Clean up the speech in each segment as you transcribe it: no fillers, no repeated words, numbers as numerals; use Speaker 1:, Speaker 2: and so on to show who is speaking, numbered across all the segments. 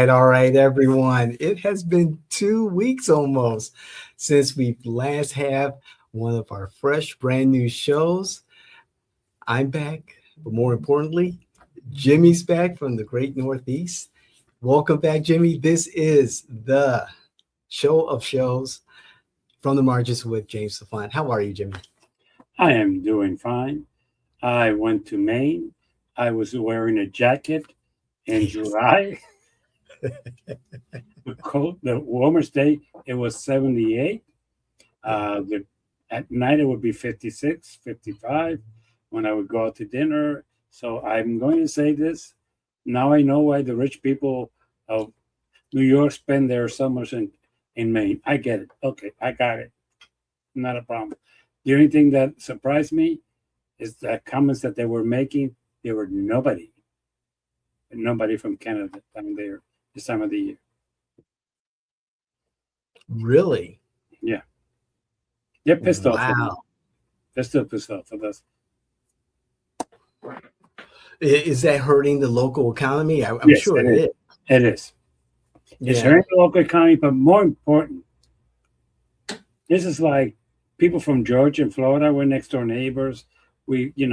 Speaker 1: all right, everyone. It has been 2 weeks almost since we last have one of our fresh, brand new shows. I'm back, but more importantly, Jimmy's back from the great Northeast. Welcome back, Jimmy. This is the show of shows from the margins with James Lafont. How are you, Jimmy?
Speaker 2: I am doing fine. I went to Maine. I was wearing a jacket in July. The warmest day, it was 78. At night, it would be 56, 55 when I would go out to dinner. So I'm going to say this. Now I know why the rich people of New York spend their summers in Maine. I get it. Okay, I got it. Not a problem. The only thing that surprised me is the comments that they were making. There were nobody from Canada down there this time of the year.
Speaker 1: Really?
Speaker 2: Yeah. They're pissed off.
Speaker 1: Wow.
Speaker 2: They're still pissed off with us.
Speaker 1: Is that hurting the local economy? I'm
Speaker 2: Yes,
Speaker 1: sure it is.
Speaker 2: It is. It's hurting the local economy, but more important, this is like people from Georgia and Florida. We're next door neighbors. We get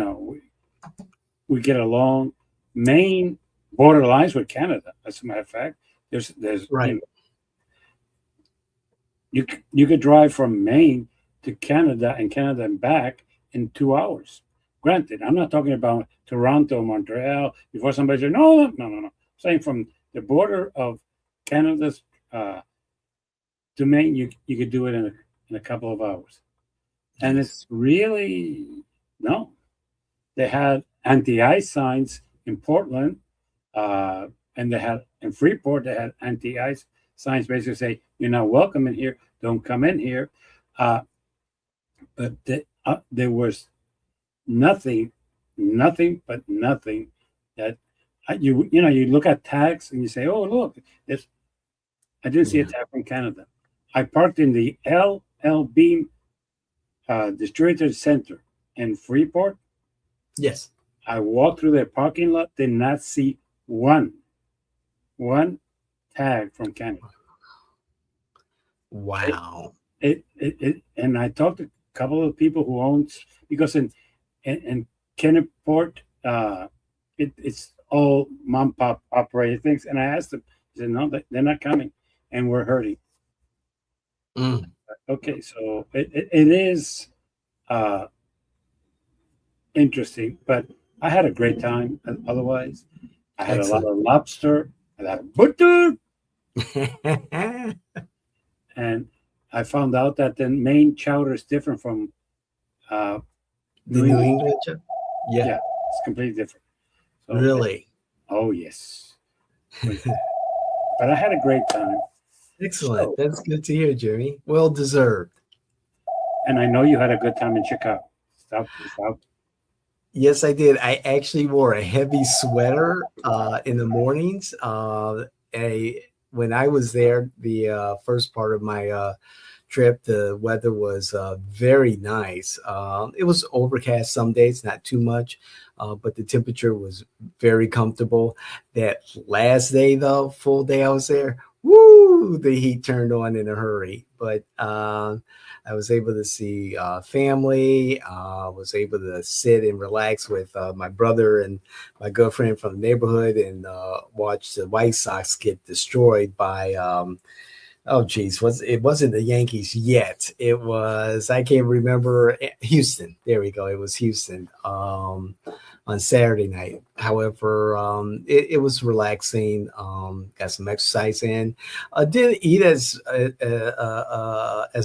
Speaker 2: along. Maine borderlines with Canada. As a matter of fact, there's
Speaker 1: right.
Speaker 2: You could drive from Maine to Canada and back in 2 hours. Granted, I'm not talking about Toronto, Montreal. Before somebody said no. I'm saying from the border of Canada's to Maine, you could do it in a couple of hours, and it's really no. They had anti-ice signs in Portland, and they had in Freeport. They had anti-ice signs basically say you're not welcome in here. Don't come in here. But there was nothing that you look at tags and you say, oh look, this. I didn't see a tag from Canada. I parked in the LL Bean Distributor Center in Freeport.
Speaker 1: Yes.
Speaker 2: I walked through their parking lot, did not see one tag from Canada.
Speaker 1: Wow.
Speaker 2: And I talked to a couple of people who owns, because in Kenneport, it's all mom pop operated things. And I asked them, I said, no, they're not coming, and we're hurting. Okay, so it is interesting, but I had a great time. Otherwise, I had a lot of lobster. I had butter. And I found out that the main chowder is different from
Speaker 1: the New England chowder.
Speaker 2: Yeah, it's completely different.
Speaker 1: So, really?
Speaker 2: Oh, yes. But I had a great time.
Speaker 1: Excellent. That's good to hear, Jerry. Well deserved.
Speaker 2: And I know you had a good time in Chicago. Stop.
Speaker 1: Yes, I did. I actually wore a heavy sweater in the mornings. When I was there, the first part of my trip, the weather was very nice. It was overcast some days, not too much, but the temperature was very comfortable. That last day, though, full day I was there, woo, the heat turned on in a hurry. But I was able to see family. Was able to sit and relax with my brother and my girlfriend from the neighborhood and watch the White Sox get destroyed by it wasn't the Yankees yet. It was, I can't remember, Houston. There we go. It was Houston on Saturday night. However, it was relaxing. Got some exercise in. Didn't eat as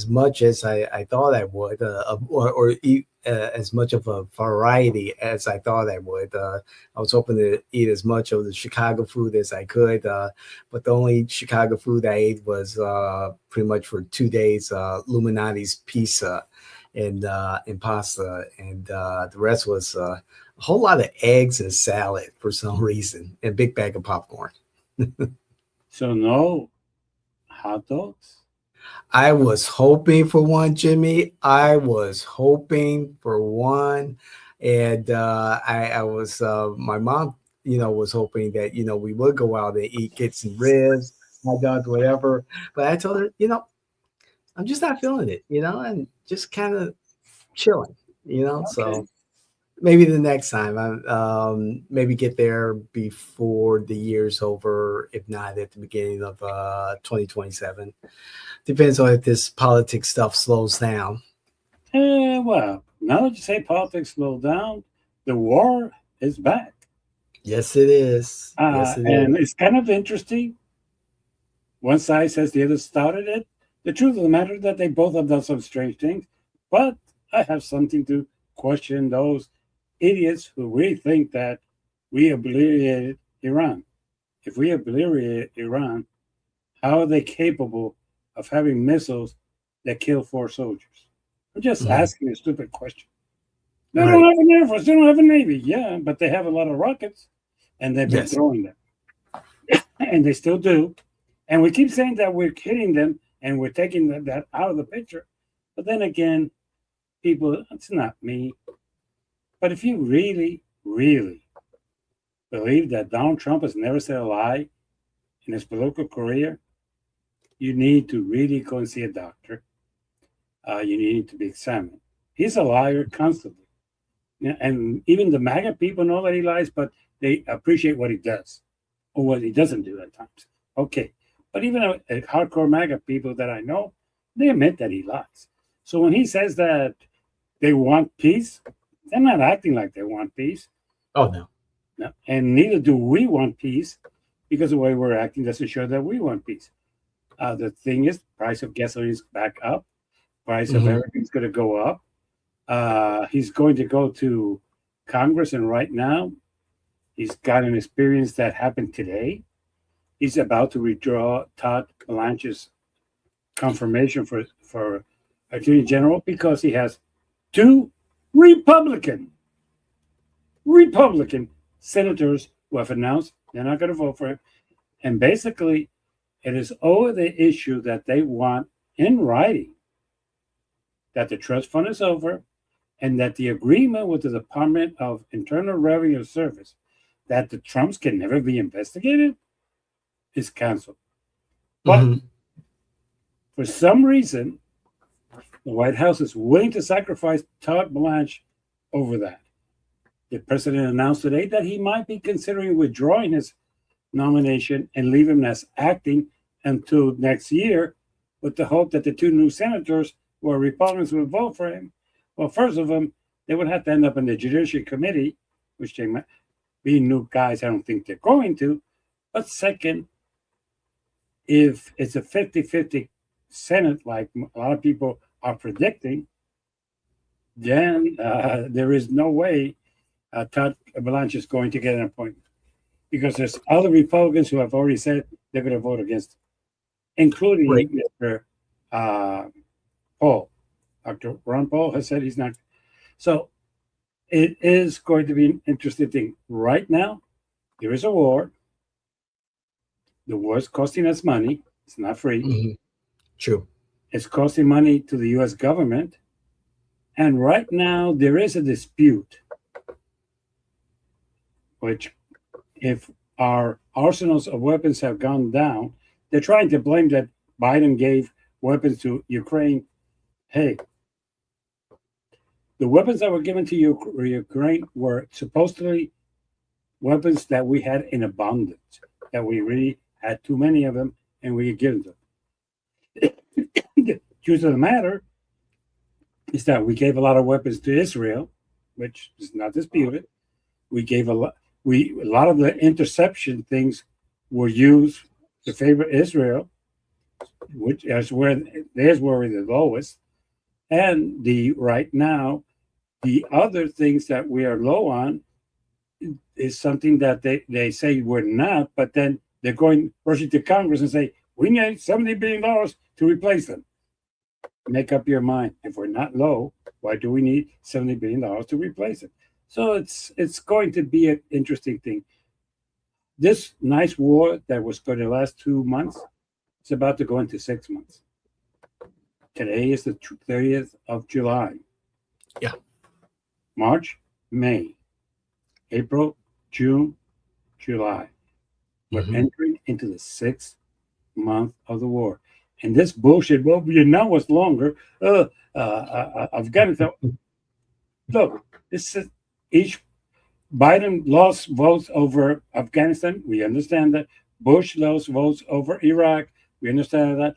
Speaker 1: much as I thought I would, or eat as much of a variety as I thought I would. I was hoping to eat as much of the Chicago food as I could, but the only Chicago food I ate was pretty much for 2 days, Illuminati's pizza and pasta, and the rest was a whole lot of eggs and salad for some reason, and a big bag of popcorn.
Speaker 2: So no hot dogs?
Speaker 1: I was hoping for one, Jimmy. I was hoping for one. And I was, my mom was hoping that, we would go out and eat, get some ribs, hot dogs, whatever. But I told her, I'm just not feeling it, and just kind of chilling,
Speaker 2: Okay.
Speaker 1: so maybe the next time maybe get there before the year's over, if not at the beginning of 2027. Depends on if this politics stuff slows down.
Speaker 2: Well, now that you say politics slow down, the war is back.
Speaker 1: Yes, it is. Yes, it
Speaker 2: And
Speaker 1: is.
Speaker 2: it's kind of interesting. One side says the other started it. The truth of the matter is that they both have done some strange things, but I have something to question those idiots who really think that we obliterated Iran. If we obliterated Iran, how are they capable of having missiles that kill 4 soldiers? I'm just
Speaker 1: Mhm.
Speaker 2: asking a stupid question. They don't
Speaker 1: Right.
Speaker 2: have an air force. They don't have a navy. Yeah, but they have a lot of rockets, and they've been
Speaker 1: Yes.
Speaker 2: throwing them, and they still do. And we keep saying that we're hitting them and we're taking that out of the picture. But then again, people, it's not me. But if you really, really believe that Donald Trump has never said a lie in his political career, you need to really go and see a doctor. You need to be examined. He's a liar constantly. Yeah, and even the MAGA people know that he lies, but they appreciate what he does or what he doesn't do at times. Okay. But even a hardcore MAGA people that I know, they admit that he lies. So when he says that they want peace, they're not acting like they want peace.
Speaker 1: Oh no.
Speaker 2: No. And neither do we want peace because the way we're acting doesn't show that we want peace. The thing is, price of gasoline is back up. Price of
Speaker 1: Hmm.
Speaker 2: everything's going to go up. He's going to go to Congress, and right now, he's got an experience that happened today. He's about to withdraw Todd Blanche's confirmation for Attorney General because he has two Republican Republican senators who have announced they're not going to vote for him. And basically, it is over the issue that they want in writing that the trust fund is over and that the agreement with the Department of Internal Revenue Service that the Trumps can never be investigated is canceled. But
Speaker 1: Hmm.
Speaker 2: for some reason, the White House is willing to sacrifice Todd Blanche over that. The president announced today that he might be considering withdrawing his nomination and leave him as acting until next year with the hope that the two new senators who are Republicans would vote for him. Well, first of them, they would have to end up in the Judiciary Committee, which they might be new guys. I don't think they're going to. But second, if it's a 50-50 Senate, like a lot of people are predicting, then there is no way Todd Blanche is going to get an appointment because there's other Republicans who have already said they're going to vote against him,
Speaker 1: Right.
Speaker 2: including Mr. Uh, Paul. Dr. Ron Paul has said he's not. So it is going to be an interesting thing. Right now, there is a war. The war is costing us money. It's not free.
Speaker 1: Hmm. True.
Speaker 2: It's costing money to the U.S. government. And right now, there is a dispute, which, if our arsenals of weapons have gone down, they're trying to blame that Biden gave weapons to Ukraine. Hey, the weapons that were given to Ukraine were supposedly weapons that we had in abundance, that we really had too many of them, and we given them. The truth of the matter is that we gave a lot of weapons to Israel, which is not disputed. We gave a lot. A lot of the interception things were used to favor Israel, which is where theirs were the lowest. And the right now, the other things that we are low on is something that they say we're not, but then they're going rushing to Congress and say we need $70 billion to replace them. Make up your mind. If we're not low, why do we need $70 billion to replace it? So it's going to be an interesting thing. This nice war that was going to last 2 months is about to go into 6 months. Today is the 30th of July.
Speaker 1: Yeah.
Speaker 2: March, May, April, June, July. We're
Speaker 1: Mhm.
Speaker 2: entering into the 6th month of the war. And this bullshit, well, Vietnam was longer. Afghanistan. Look, this is each Biden lost votes over Afghanistan. We understand that. Bush lost votes over Iraq. We understand that.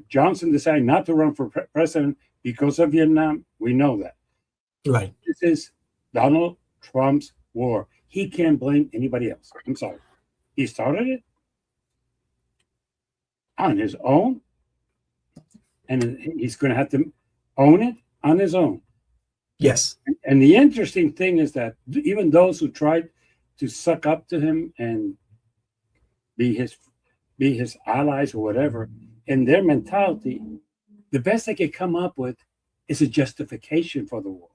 Speaker 2: Johnson decided not to run for president because of Vietnam. We know that.
Speaker 1: Right.
Speaker 2: This is Donald Trump's war. He can't blame anybody else. I'm sorry. He started it on his own, and he's going to have to own it on his own.
Speaker 1: Yes.
Speaker 2: And the interesting thing is that even those who tried to suck up to him and be his allies or whatever, in their mentality, the best they could come up with is a justification for the war.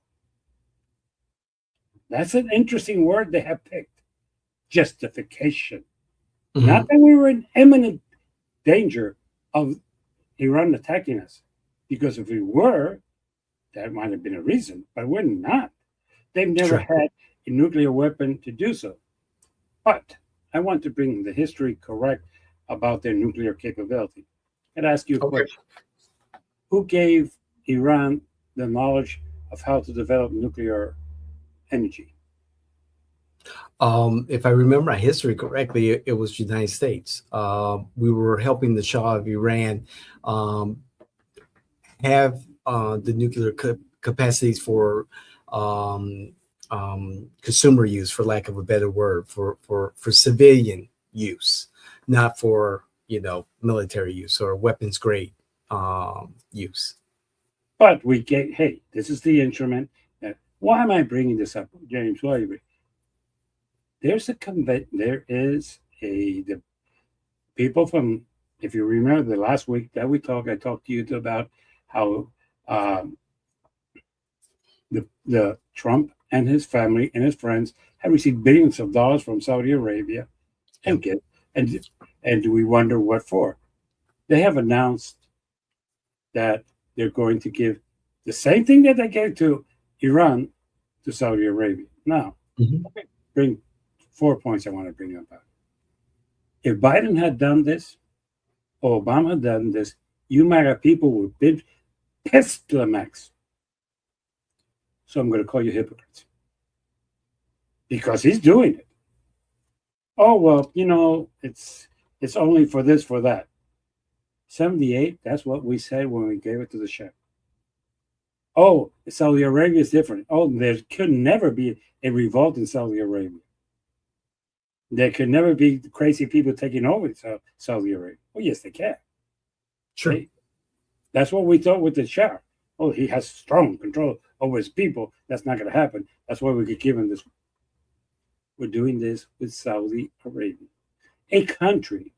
Speaker 2: That's an interesting word they have picked. Justification.
Speaker 1: Mhm.
Speaker 2: Not that we were in imminent danger of Iran attacking us. Because if we were, that might have been a reason, but we're not. They've never
Speaker 1: Sure.
Speaker 2: had a nuclear weapon to do so. But I want to bring the history correct about their nuclear capability. I'd ask you a
Speaker 1: Okay.
Speaker 2: question. Who gave Iran the knowledge of how to develop nuclear energy?
Speaker 1: If I remember my history correctly, it was the United States. We were helping the Shah of Iran um, have the nuclear capacities for consumer use, for lack of a better word, for civilian use, not for military use or weapons grade use.
Speaker 2: But we get, hey, this is the instrument. Why am I bringing this up, James? Why? There's there is the people from, if you remember the last week that I talked to you about how the Trump and his family and his friends have received billions of dollars from Saudi Arabia, and
Speaker 1: Yep.
Speaker 2: and we wonder what for. They have announced that they're going to give the same thing that they gave to Iran to Saudi Arabia. Now,
Speaker 1: Mhm.
Speaker 2: bring 4 points I want to bring up about. If Biden had done this, or Obama had done this, you might have people would be pissed to the max. So I'm going to call you hypocrites. Because he's doing it. Oh, well, it's only for this, for that. 78, that's what we said when we gave it to the Shah. Oh, Saudi Arabia is different. Oh, there could never be a revolt in Saudi Arabia. There could never be crazy people taking over Saudi Arabia. Oh, yes, they can.
Speaker 1: Sure.
Speaker 2: That's what we thought with the Shah. Oh, he has strong control over his people. That's not going to happen. That's why we could give him this. We're doing this with Saudi Arabia, a country.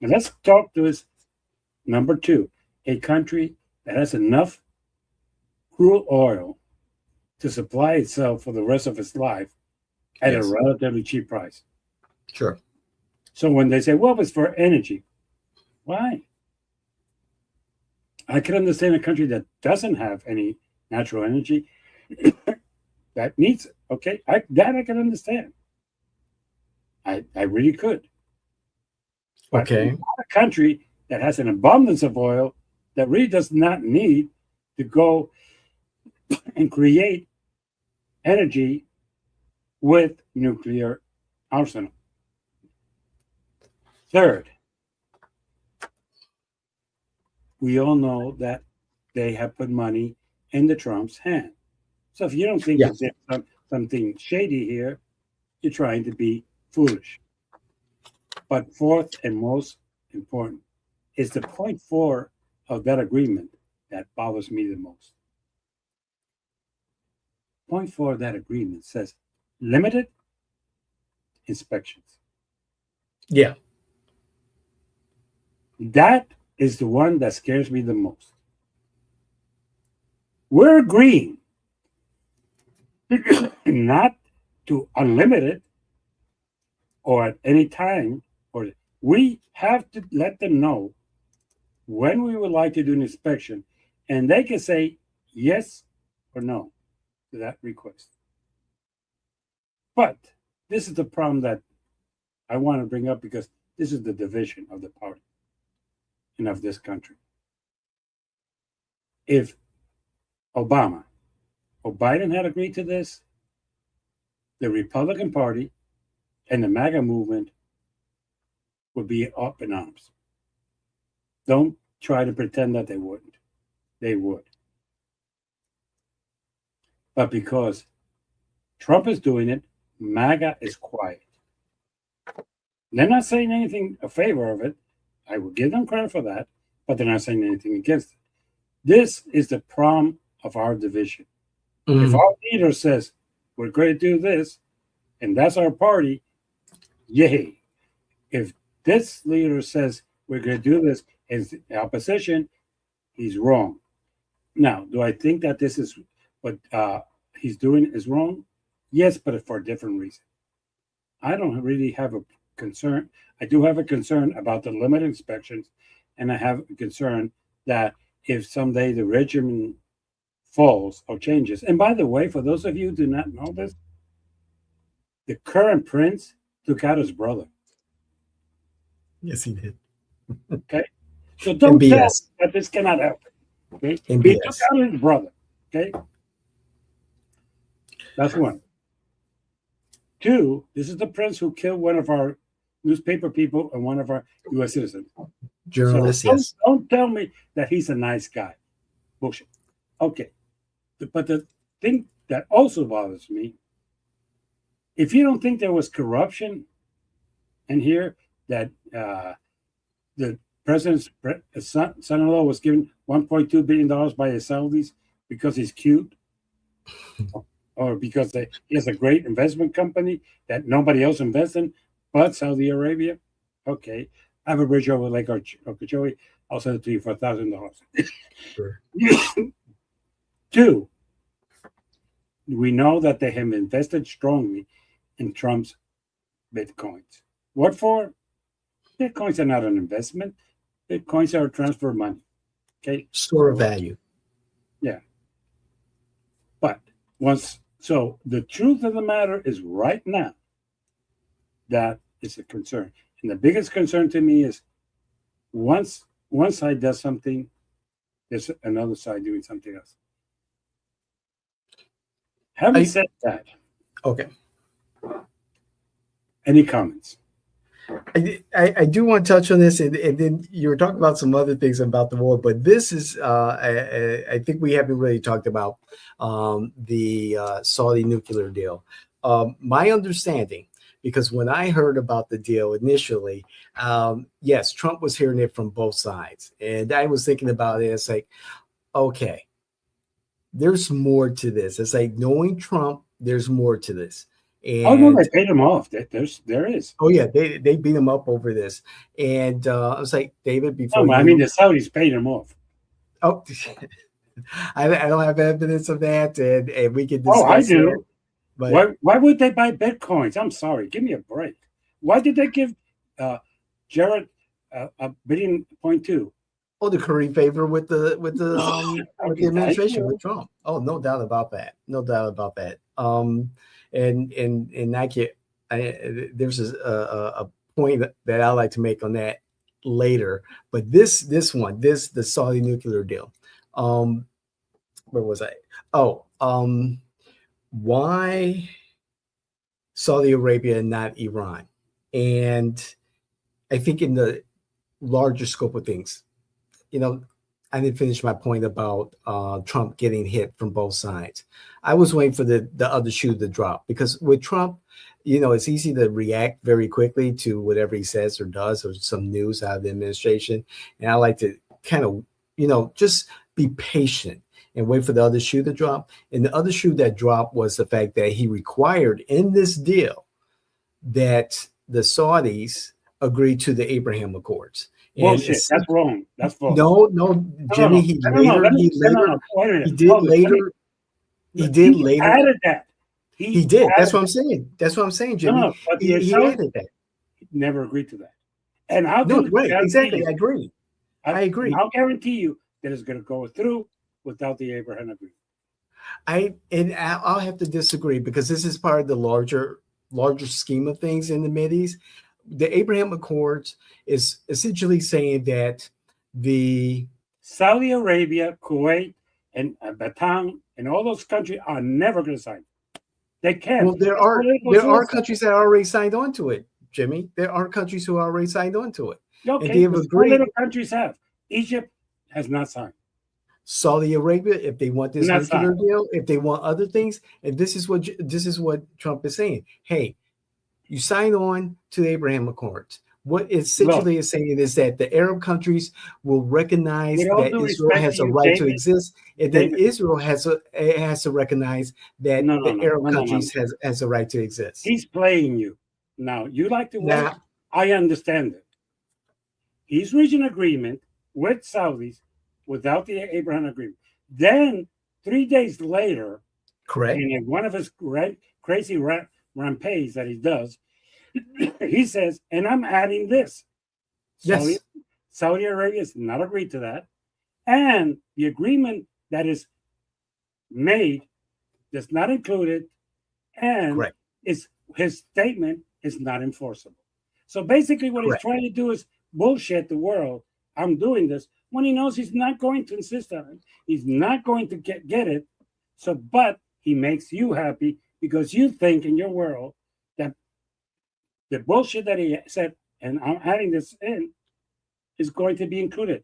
Speaker 2: And let's talk to us. Number two, a country that has enough crude oil to supply itself for the rest of its life at
Speaker 1: Yes.
Speaker 2: a relatively cheap price.
Speaker 1: Sure.
Speaker 2: So when they say, well, it's for energy, why? I can understand a country that doesn't have any natural energy that needs it. Okay, I can understand. I really could. But
Speaker 1: Okay.
Speaker 2: a country that has an abundance of oil that really does not need to go and create energy with nuclear arsenal. Third, we all know that they have put money in the Trump's hand. So if you don't think
Speaker 1: Yeah.
Speaker 2: that there's something shady here, you're trying to be foolish. But fourth and most important is the point 4 of that agreement that bothers me the most. Point 4 of that agreement says limited inspections.
Speaker 1: Yeah.
Speaker 2: That is the one that scares me the most. We're agreeing not to unlimited or at any time, or we have to let them know when we would like to do an inspection, and they can say yes or no to that request. But this is the problem that I want to bring up, because this is the division of the party and of this country. If Obama or Biden had agreed to this, the Republican Party and the MAGA movement would be up in arms. Don't try to pretend that they wouldn't. They would. But because Trump is doing it, MAGA is quiet. They're not saying anything in favor of it. I will give them credit for that, but they're not saying anything against it. This is the problem of our division. If our leader says, we're going to do this, and that's our party, yay. If this leader says, we're going to do this, and the opposition, he's wrong. Now, do I think that this is what he's doing is wrong? Yes, but for a different reason. I don't really have a concern. I do have a concern about the limit inspections, and I have a concern that if someday the regimen falls or changes. And by the way, for those of you who do not know this, the current prince took out his brother.
Speaker 1: Yes, he did.
Speaker 2: Okay, so don't tell
Speaker 1: MBS.
Speaker 2: that this cannot happen. Okay,
Speaker 1: MBS.
Speaker 2: he took out his brother. Okay, that's one. Two, this is the prince who killed one of our newspaper people and one of our U.S. citizens.
Speaker 1: Journalists,
Speaker 2: So
Speaker 1: yes.
Speaker 2: don't tell me that he's a nice guy. Bullshit. Okay, but the thing that also bothers me, if you don't think there was corruption in here, that the president's son-in-law was given $1.2 billion by his Saudis because he's cute, or because he has a great investment company that nobody else invests in but Saudi Arabia. Okay, I have a bridge over Lake Okeechobee. I'll send it to you for $1,000.
Speaker 1: Sure.
Speaker 2: Two, we know that they have invested strongly in Trump's Bitcoins. What for? Bitcoins are not an investment. Bitcoins are a transfer of money. Okay.
Speaker 1: Store of value.
Speaker 2: Yeah. But so the truth of the matter is right now, that is a concern. And the biggest concern to me is once one side does something, there's another side doing something else. Having said that,
Speaker 1: okay.
Speaker 2: Any comments?
Speaker 1: I do want to touch on this, and then you were talking about some other things about the war, but this is, I think we haven't really talked about the Saudi nuclear deal. My understanding, because when I heard about the deal initially, yes, Trump was hearing it from both sides. And I was thinking about it. It's like, okay, there's more to this. It's like knowing Trump, there's more to this. And,
Speaker 2: no, they paid him off. There is.
Speaker 1: Oh yeah, they beat him up over this. And I was like, David, before
Speaker 2: I mean, the Saudis paid him off.
Speaker 1: Oh, I don't have evidence of that, and we can discuss.
Speaker 2: Oh, I do.
Speaker 1: That, but
Speaker 2: why would they buy Bitcoins? I'm sorry. Give me a break. Why did they give Jared $1.2 billion?
Speaker 1: Oh, the curry favor with the administration with Trump. Oh, no doubt about that. No doubt about that. And there's a point that I like to make on that later. But the Saudi nuclear deal. Where was I? Oh, why Saudi Arabia and not Iran? And I think in the larger scope of things, I didn't finish my point about Trump getting hit from both sides. I was waiting for the other shoe to drop, because with Trump, it's easy to react very quickly to whatever he says or does, or some news out of the administration. And I like to kind of, just be patient and wait for the other shoe to drop. And the other shoe that dropped was the fact that he required in this deal that the Saudis agreed to the Abraham Accords.
Speaker 2: Bullshit. That's wrong. That's false.
Speaker 1: No, Jimmy. He did later.
Speaker 2: Added that.
Speaker 1: He did. That's what I'm saying. That's what I'm saying, Jimmy.
Speaker 2: No, but
Speaker 1: he added that.
Speaker 2: He never agreed to that. And how?
Speaker 1: No, right? Exactly. I agree. I agree.
Speaker 2: I'll guarantee you that it's going to go through without the Abraham Agreement.
Speaker 1: I'll have to disagree, because this is part of the larger larger scheme of things in the Mideast, the Abraham Accords is essentially saying that the
Speaker 2: Saudi Arabia, Kuwait, and Batam, and all those countries are never going to sign. They can't.
Speaker 1: well, there
Speaker 2: It's
Speaker 1: are
Speaker 2: political
Speaker 1: there are
Speaker 2: suicide.
Speaker 1: countries that already signed on to it, Jimmy. There are countries who already signed on to it, and
Speaker 2: Okay,
Speaker 1: they have
Speaker 2: but some
Speaker 1: agreed.
Speaker 2: little countries have. Egypt has not signed.
Speaker 1: Saudi Arabia, if they want this
Speaker 2: Not
Speaker 1: nuclear
Speaker 2: signed.
Speaker 1: deal, if they want other things, and this is what Trump is saying. Hey, you sign on to the Abraham Accords. What it
Speaker 2: Look,
Speaker 1: essentially is saying is that the Arab countries will recognize
Speaker 2: with all
Speaker 1: that
Speaker 2: due
Speaker 1: Israel
Speaker 2: respect to
Speaker 1: has a
Speaker 2: you,
Speaker 1: right to
Speaker 2: David,
Speaker 1: exist, and then
Speaker 2: David,
Speaker 1: Israel has to recognize that
Speaker 2: no, no,
Speaker 1: the
Speaker 2: no,
Speaker 1: Arab
Speaker 2: no, no, no.
Speaker 1: countries has a right to exist.
Speaker 2: He's playing you. Now, you like to wait.
Speaker 1: Now,
Speaker 2: I understand it. He's reaching agreement with Saudis without the Abraham agreement. Then, 3 days later,
Speaker 1: correct?
Speaker 2: in one of his crazy rampage that he does, he says, and I'm adding this.
Speaker 1: Yes,
Speaker 2: Saudi Arabia has not agreed to that. And the agreement that is made does not include it. And
Speaker 1: correct,
Speaker 2: his statement is not enforceable. So basically, what
Speaker 1: correct.
Speaker 2: he's trying to do is bullshit the world. I'm doing this when he knows he's not going to insist on it. He's not going to get it. So, but he makes you happy because you think in your world that the bullshit that he said, and I'm adding this in, is going to be included.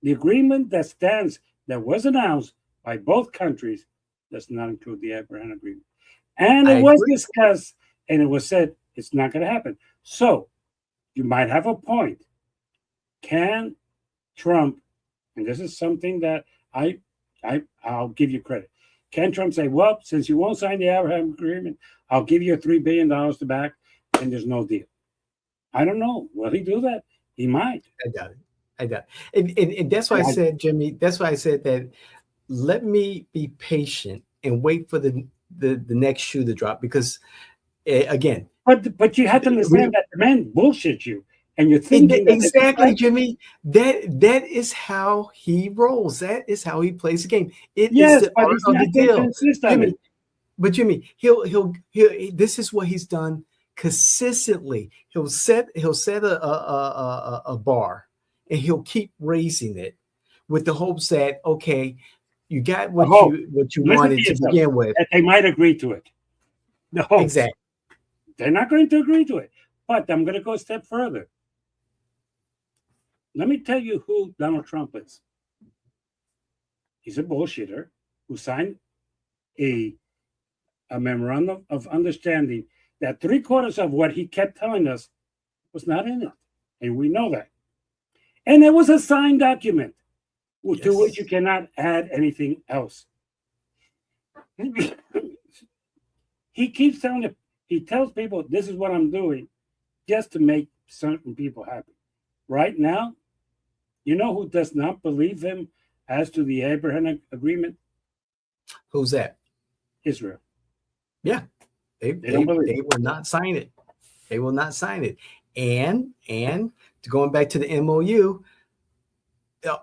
Speaker 2: The agreement that stands, that was announced by both countries, does not include the Abraham agreement. And
Speaker 1: I
Speaker 2: it was
Speaker 1: agree.
Speaker 2: discussed, and it was said it's not going to happen. So you might have a point. Can Trump, and this is something that I'll give you credit. Can Trump say, well, since you won't sign the Abraham agreement, I'll give you $3 billion to back, and there's no deal? I don't know. Will he do that? He might.
Speaker 1: I doubt it. I doubt it. And that's why I said, Jimmy, that's why I said that let me be patient and wait for the next shoe to drop because again,
Speaker 2: but you have to understand that the man bullshit you, and you're thinking that
Speaker 1: exactly, Jimmy. That is how he rolls. That is how he plays the game. It
Speaker 2: yes,
Speaker 1: is the
Speaker 2: but
Speaker 1: art
Speaker 2: he's
Speaker 1: of
Speaker 2: not
Speaker 1: the
Speaker 2: going to
Speaker 1: deal,
Speaker 2: insist on
Speaker 1: Jimmy.
Speaker 2: it.
Speaker 1: But Jimmy, he'll this is what he's done consistently. He'll set a bar, and he'll keep raising it with the hopes that okay, you got what you
Speaker 2: Listen
Speaker 1: wanted to
Speaker 2: yourself,
Speaker 1: begin with.
Speaker 2: that they might agree to it. The hopes.
Speaker 1: Exactly.
Speaker 2: They're not going to agree to it. But I'm going to go a step further. Let me tell you who Donald Trump is. He's a bullshitter who signed a memorandum of understanding that 3/4 of what he kept telling us was not in it. And we know that. And it was a signed document to which you cannot add anything else. He keeps telling it. He tells people, this is what I'm doing just to make certain people happy. Right now, you know who does not believe him as to the Abraham agreement?
Speaker 1: Who's that?
Speaker 2: Israel.
Speaker 1: Yeah. They will not sign it. They will not sign it. And going back to the MOU,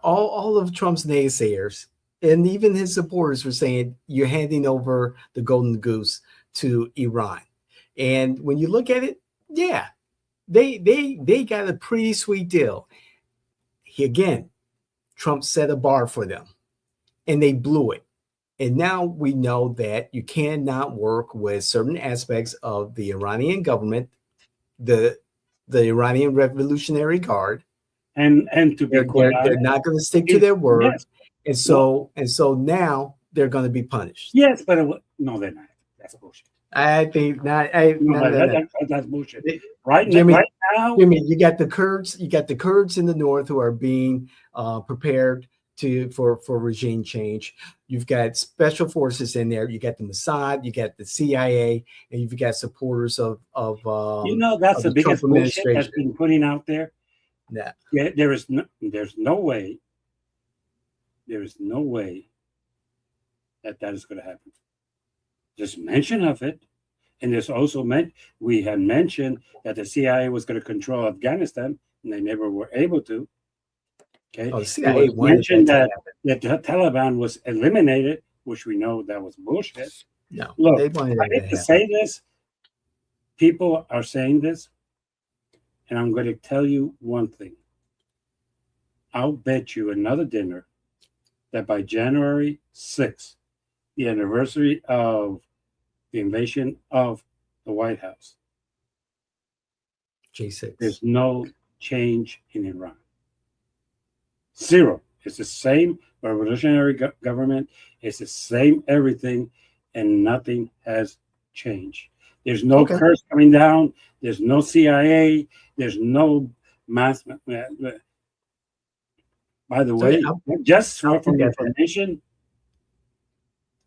Speaker 1: all of Trump's naysayers and even his supporters were saying you're handing over the golden goose to Iran. And when you look at it, yeah, they got a pretty sweet deal. Again, Trump set a bar for them and they blew it. And now we know that you cannot work with certain aspects of the Iranian government, the Iranian Revolutionary Guard.
Speaker 2: And to be
Speaker 1: they're not going to stick to their word. Yes. And so now they're going to be punished.
Speaker 2: Yes, but no, they're not. That's bullshit.
Speaker 1: I think not.
Speaker 2: That's bullshit. Right,
Speaker 1: Jimmy,
Speaker 2: right now,
Speaker 1: Jimmy, you got the Kurds. You got the Kurds in the north who are being prepared for regime change. You've got special forces in there. You got the Mossad. You got the CIA, and you've got supporters of
Speaker 2: that's the biggest bullshit that's been putting out there.
Speaker 1: Yeah.
Speaker 2: There's no way that is going to happen. There's mention of it, and there's also we had mentioned that the CIA was going to control Afghanistan, and they never were able to. Okay,
Speaker 1: the CIA
Speaker 2: mentioned that the Taliban was eliminated, which we know that was bullshit.
Speaker 1: No,
Speaker 2: look, I hate to say this, People are saying this, and I'm going to tell you one thing. I'll bet you another dinner that by January 6th, the anniversary of the invasion of the White House,
Speaker 1: J6.
Speaker 2: there's no change in Iran. Zero. It's the same revolutionary government. It's the same everything, and nothing has changed. There's no
Speaker 1: Okay.
Speaker 2: curse coming down. There's no CIA. There's no mass. By the
Speaker 1: So yeah,
Speaker 2: way, just
Speaker 1: I'll
Speaker 2: for
Speaker 1: look at that.
Speaker 2: information,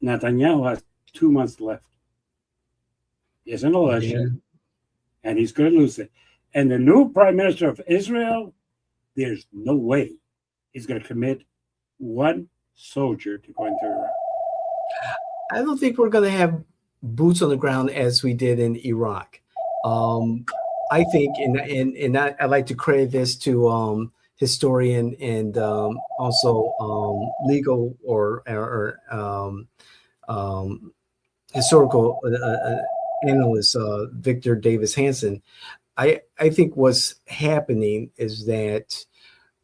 Speaker 2: Netanyahu has 2 months left. It's an election, and he's going to lose it. And the new prime minister of Israel, there's no way he's going to commit one soldier to go into Iraq.
Speaker 1: I don't think we're going to have boots on the ground as we did in Iraq. I think, and I'd like to credit this to historian and also legal or historical analyst Victor Davis Hanson. I think what's happening is that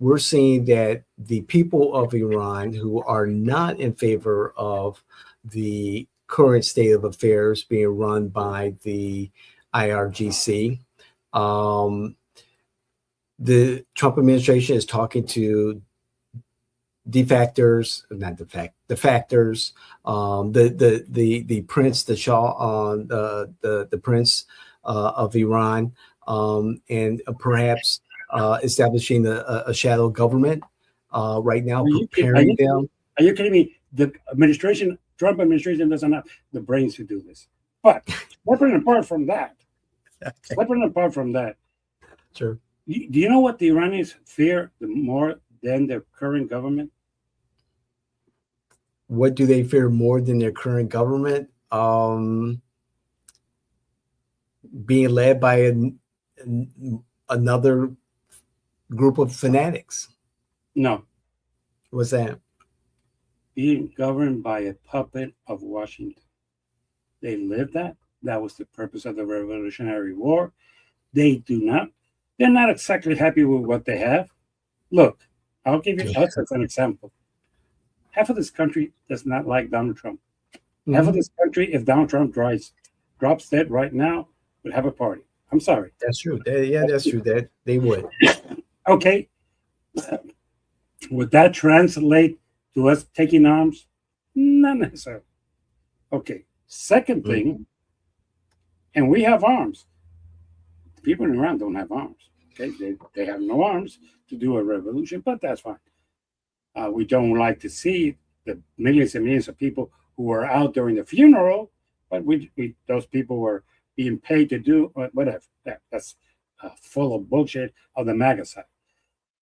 Speaker 1: we're seeing that the people of Iran who are not in favor of the current state of affairs being run by the IRGC, the Trump administration is talking to defectors, not the factors, the prince, the Shah, the prince of Iran, and perhaps establishing a shadow government right now, preparing them.
Speaker 2: Are you kidding me? The administration, Trump administration, doesn't have the brains to do this. But separate apart from that,
Speaker 1: Sure.
Speaker 2: do you know what the Iranians fear more than their current government?
Speaker 1: What do they fear more than their current government? Being led by another group of fanatics.
Speaker 2: No.
Speaker 1: What's that?
Speaker 2: Being governed by a puppet of Washington. They lived that. That was the purpose of the Revolutionary War. They're not exactly happy with what they have. Look, I'll give you us as an example. Half of this country does not like Donald Trump. Mm-hmm. Half of this country, if Donald Trump drops dead right now, would have a party. I'm sorry.
Speaker 1: That's true. That's true. That they would.
Speaker 2: Okay. Would that translate to us taking arms? Not necessarily. Okay. Second thing, and we have arms. The people in Iran don't have arms. Okay, they have no arms to do a revolution, but that's fine. We don't like to see the millions and millions of people who were out during the funeral, but those people were being paid to do whatever. That's full of bullshit of the MAGA side.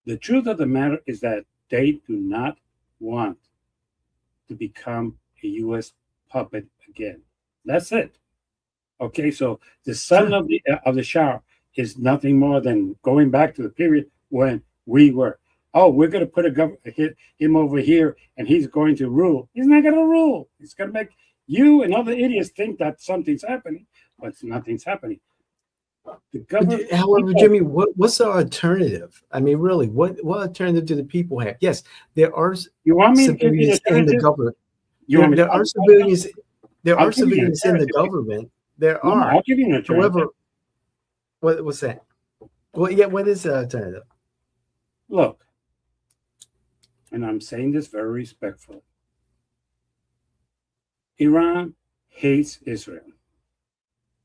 Speaker 2: The truth of the matter is that they do not want to become a U.S. puppet again. That's it. Okay, so the son of the Shah is nothing more than going back to the period when we were. Oh, we're going to put him over here, and he's going to rule. He's not going to rule. He's going to make you and other idiots think that something's happening, but nothing's happening. The government.
Speaker 1: However, Jimmy, what's the alternative? I mean, really, what alternative do the people have? Yes, there are civilians in the government. There are civilians. There are civilians in the government. There are.
Speaker 2: I'll give you an alternative.
Speaker 1: However, what's that? Well, yeah, what is the alternative?
Speaker 2: Look, and I'm saying this very respectfully. Iran hates Israel.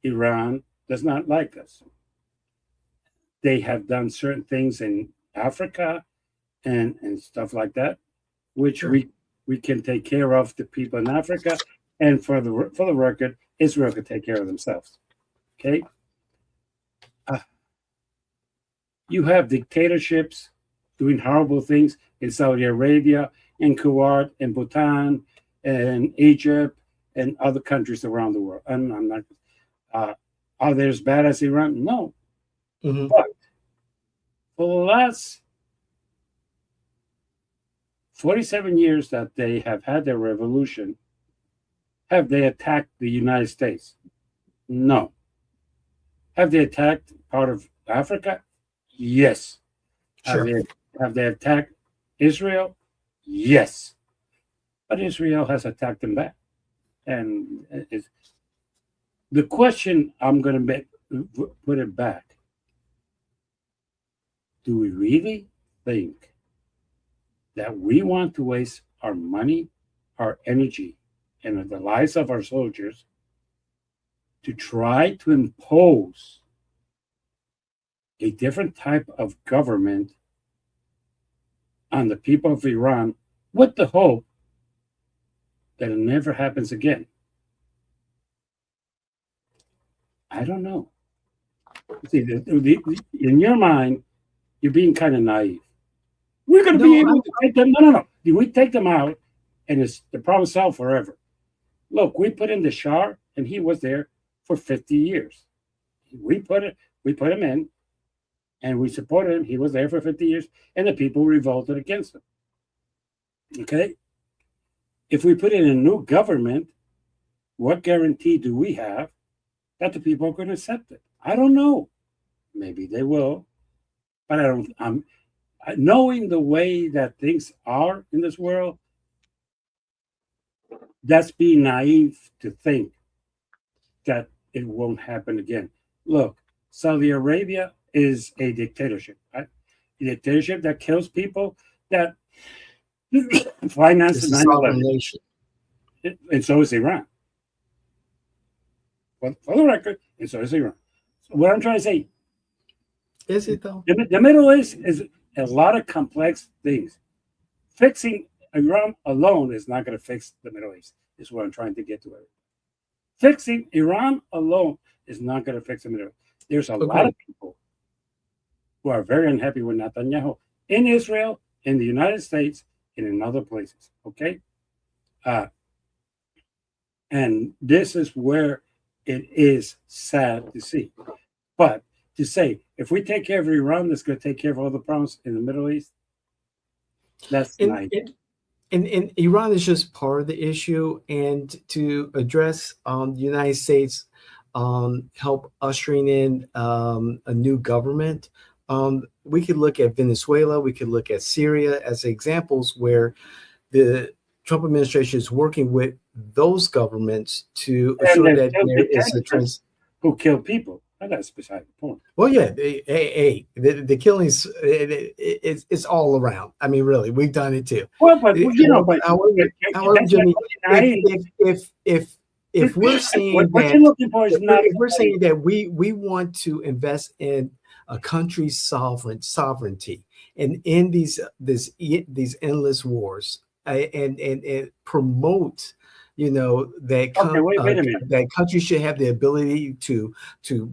Speaker 2: Iran does not like us. They have done certain things in Africa and stuff like that, which we can take care of the people in Africa. And for the record, Israel can take care of themselves. Okay? You have dictatorships doing horrible things in Saudi Arabia, in Kuwait, in Bhutan, and Egypt, and other countries around the world. And I'm not. Are they as bad as Iran? No. Mm-hmm. But for the last 47 years that they have had their revolution, have they attacked the United States? No. Have they attacked part of Africa? Yes.
Speaker 1: Sure.
Speaker 2: Have they attacked Israel? Yes. But Israel has attacked them back. And the question I'm going to put it back. Do we really think that we want to waste our money, our energy, and the lives of our soldiers to try to impose a different type of government on the people of Iran with the hope that it never happens again? I don't know. See, in your mind, you're being kind of naive. We're going to be able to take them. No. We take them out, and it's the problem solved forever. Look, we put in the Shah, and he was there for 50 years. We put him in, and we supported him. He was there for 50 years, and the people revolted against him. Okay? If we put in a new government, what guarantee do we have that the people are going to accept it? I don't know. Maybe they will, but I don't. Knowing the way that things are in this world, that's being naive to think that it won't happen again. Look, Saudi Arabia is a dictatorship, right? A dictatorship that kills people, that finances 9/11. And so is Iran. For the record, and so is Iran. So what I'm trying to say,
Speaker 1: is it though?
Speaker 2: The Middle East is a lot of complex things. Fixing Iran alone is not going to fix the Middle East, is what I'm trying to get to. Fixing Iran alone is not going to fix the Middle East. There's a lot of people who are very unhappy with Netanyahu in Israel, in the United States, and in other places. Okay? And this is where it is sad to see. But to say, if we take care of Iran, that's going to take care of all the problems in the Middle East, that's nice.
Speaker 1: And Iran is just part of the issue. And to address the United States help ushering in a new government, we could look at Venezuela, we could look at Syria as examples where the Trump administration is working with those governments to assure that there is a trans
Speaker 2: who kill people. That's beside the point.
Speaker 1: Well, yeah, the killings, it's all around. I mean, really, we've done it too.
Speaker 2: Well, but however,
Speaker 1: Jimmy, if we're saying that, we're saying that we want to invest in a country's sovereignty and in these endless wars and promote, that that countries should have the ability to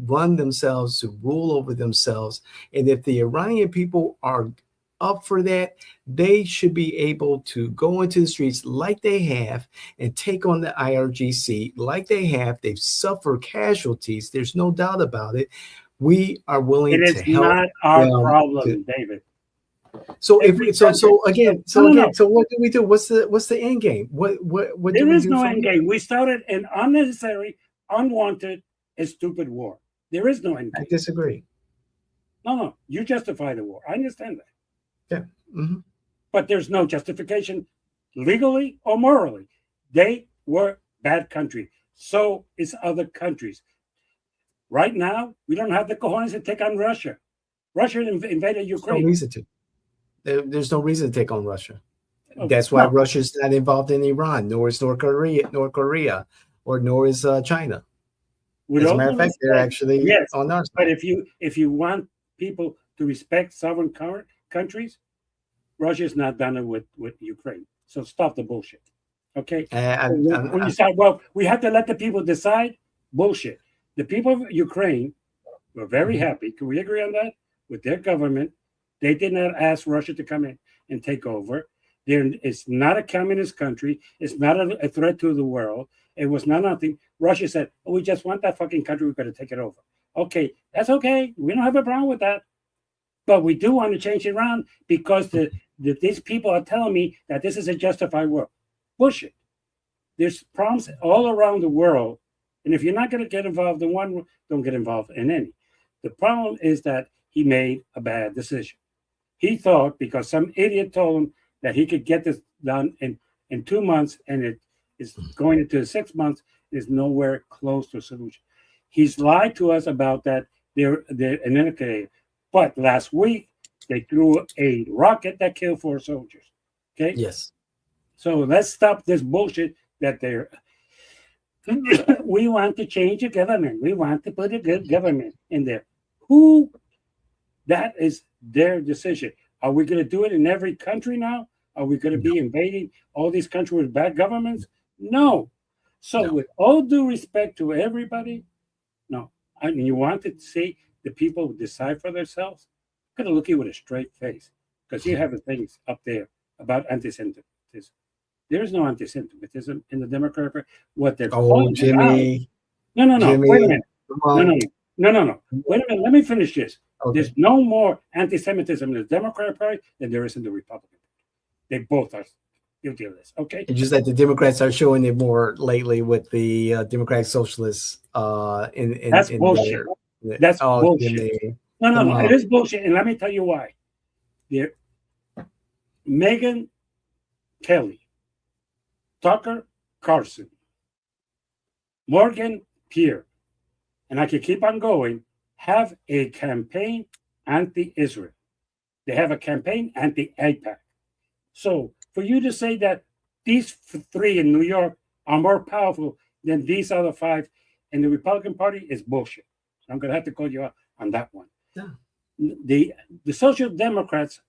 Speaker 1: run themselves, to rule over themselves. And if the Iranian people are up for that, they should be able to go into the streets like they have and take on the IRGC like they have. They've suffered casualties. There's no doubt about it. We are willing to help. It is
Speaker 2: not our problem, David.
Speaker 1: So again, what do we do? What's the end game? What
Speaker 2: there is no end game. We started an unnecessary, unwanted, and stupid war. There is no end game.
Speaker 1: I disagree.
Speaker 2: No, you justify the war. I understand that.
Speaker 1: Yeah. Mm-hmm.
Speaker 2: But there's no justification legally or morally. They were bad country. So is other countries. Right now, we don't have the cojones to take on Russia. Russia invaded Ukraine.
Speaker 1: No reason to. There's no reason to take on Russia. That's why Russia's not involved in Iran, nor is North Korea, or nor is China. As a matter of fact, they're actually on our side.
Speaker 2: But if you want people to respect sovereign countries, Russia's not done it with Ukraine. So stop the bullshit. Okay? When you start, we have to let the people decide. Bullshit. The people of Ukraine were very happy. Can we agree on that? With their government. They did not ask Russia to come in and take over. It's not a communist country. It's not a threat to the world. It was not nothing. Russia said, we just want that fucking country. We've got to take it over. Okay, that's okay. We don't have a problem with that. But we do want to change Iran because these people are telling me that this is a justified world. Bullshit. There's problems all around the world. And if you're not going to get involved in one, don't get involved in any. The problem is that he made a bad decision. He thought because some idiot told him that he could get this done in 2 months, and it is going into 6 months, is nowhere close to a solution. He's lied to us about that. They're an indicator. But last week, they threw a rocket that killed 4 soldiers. Okay?
Speaker 1: Yes.
Speaker 2: So let's stop this bullshit that they're. We want to change the government. We want to put a good government in there. Who? That is their decision. Are we going to do it in every country now? Are we going to be invading all these countries with bad governments? No. So, with all due respect to everybody, no. I mean, you want to see the people decide for themselves? I'm going to look at you with a straight face because you have the things up there about anti-Semitism. There is no anti-Semitism in the Democratic Party. What they're calling
Speaker 1: Jimmy.
Speaker 2: Out, no.
Speaker 1: Jimmy,
Speaker 2: wait a minute. No. Wait a minute. Let me finish this. Okay. There's no more anti-Semitism in the Democratic Party than there is in the Republican Party. They both are guilty of this. Okay.
Speaker 1: It's just that the Democrats are showing it more lately with the Democratic Socialists.
Speaker 2: That's bullshit. That's bullshit. No. It is bullshit, and let me tell you why. Megyn Kelly, Tucker Carlson, Morgan Pierre, and I could keep on going, have a campaign anti-Israel. They have a campaign anti-AIPAC. So for you to say that these 3 in New York are more powerful than these other 5 in the Republican Party is bullshit. So I'm going to have to call you out on that one. Yeah. The Social Democrats,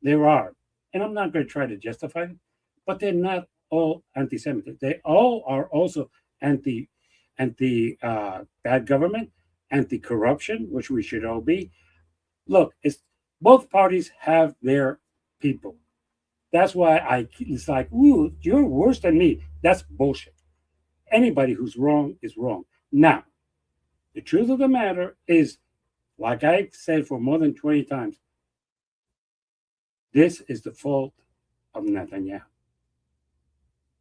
Speaker 2: there are, and I'm not going to try to justify it, but they're not all anti-Semitic. They all are also anti bad government, anti-corruption, which we should all be. Look, both parties have their people. That's why it's like, ooh, you're worse than me. That's bullshit. Anybody who's wrong is wrong. Now, the truth of the matter is, like I said for more than 20 times, this is the fault of Netanyahu.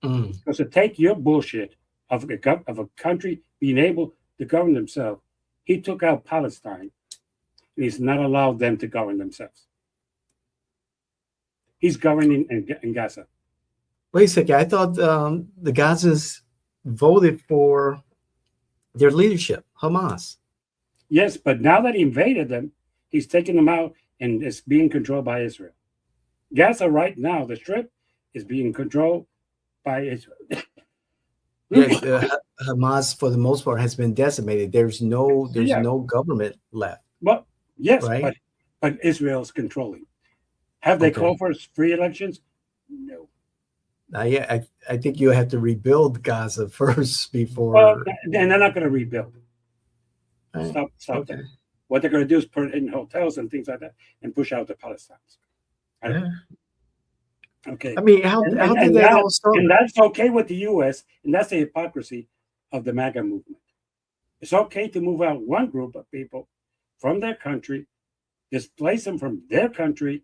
Speaker 2: Because to take your bullshit of a country being able to govern themselves, he took out Palestine, and he's not allowed them to govern themselves. He's governing in Gaza.
Speaker 1: Wait a second. I thought the Gazans voted for their leadership, Hamas.
Speaker 2: Yes, but now that he invaded them, he's taking them out, and it's being controlled by Israel. Gaza right now, the Strip, is being controlled by Israel.
Speaker 1: Yes, Hamas, for the most part, has been decimated. There's no government left.
Speaker 2: Well, yes,
Speaker 1: right?
Speaker 2: but Israel's controlling. Have they called for free elections? No.
Speaker 1: Yeah, I think you have to rebuild Gaza first before.
Speaker 2: Well, and they're not going to rebuild.
Speaker 1: Right.
Speaker 2: Stop that. What they're going to do is put it in hotels and things like that and push out the Palestinians. Okay.
Speaker 1: I mean, how did that all start?
Speaker 2: And that's okay with the U.S., and that's the hypocrisy of the MAGA movement. It's okay to move out one group of people from their country, displace them from their country,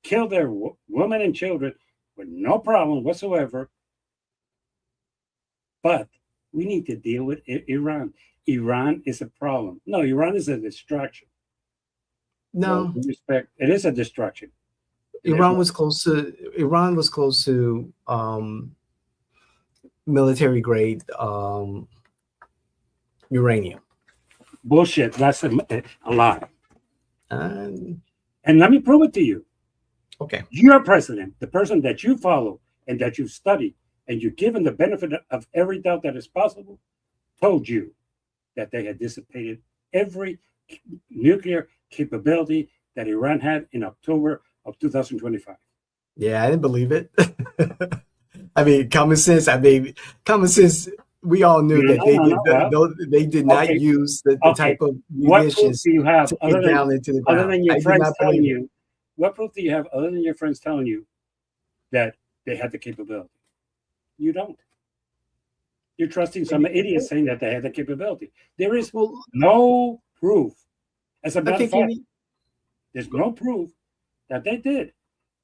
Speaker 2: kill their women and children with no problem whatsoever. But we need to deal with Iran. Iran is a problem. No, Iran is a distraction.
Speaker 1: No,
Speaker 2: respect. It is a distraction.
Speaker 1: Iran was close to military grade uranium.
Speaker 2: Bullshit. That's a lie.
Speaker 1: And
Speaker 2: let me prove it to you.
Speaker 1: Okay.
Speaker 2: Your president, the person that you follow and that you study, and you're given the benefit of every doubt that is possible, told you that they had dissipated every nuclear capability that Iran had in October of 2025.
Speaker 1: Yeah, I didn't believe it. I mean, common sense. We all knew that they did not use the type of munitions
Speaker 2: do you have
Speaker 1: to get down into the ground.
Speaker 2: Other than your friends telling you? What proof do you have other than your friends telling you that they had the capability? You don't. You're trusting some idiot saying that they had the capability. There is no proof. As a matter of fact, there's no proof that they did.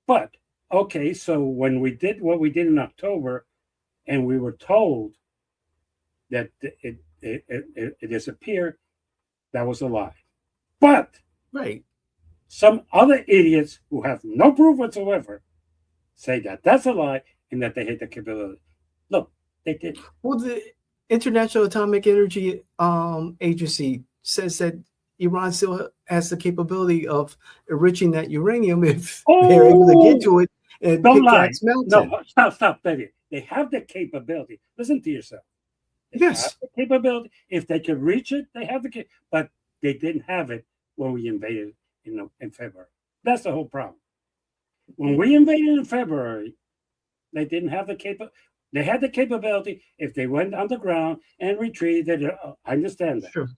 Speaker 2: But, okay, so when we did what we did in October, and we were told that it disappeared, that was a lie. But
Speaker 1: Right.
Speaker 2: some other idiots who have no proof whatsoever say that that's a lie and that they hate the capability. Look, they did.
Speaker 1: Well, the International Atomic Energy Agency says that Iran still has the capability of enriching that uranium if they're able to get
Speaker 2: Oh,
Speaker 1: to it and
Speaker 2: don't
Speaker 1: pick
Speaker 2: lie.
Speaker 1: that
Speaker 2: No,
Speaker 1: mountain.
Speaker 2: stop, David. They have the capability. Listen to yourself. They have
Speaker 1: Yes.
Speaker 2: the capability. If they could reach it, they have the capability. But they didn't have it when we invaded in February. That's the whole problem. When we invaded in February, they didn't have the capability. They had the capability if they went underground and retrieved it. I understand that,
Speaker 1: Sure.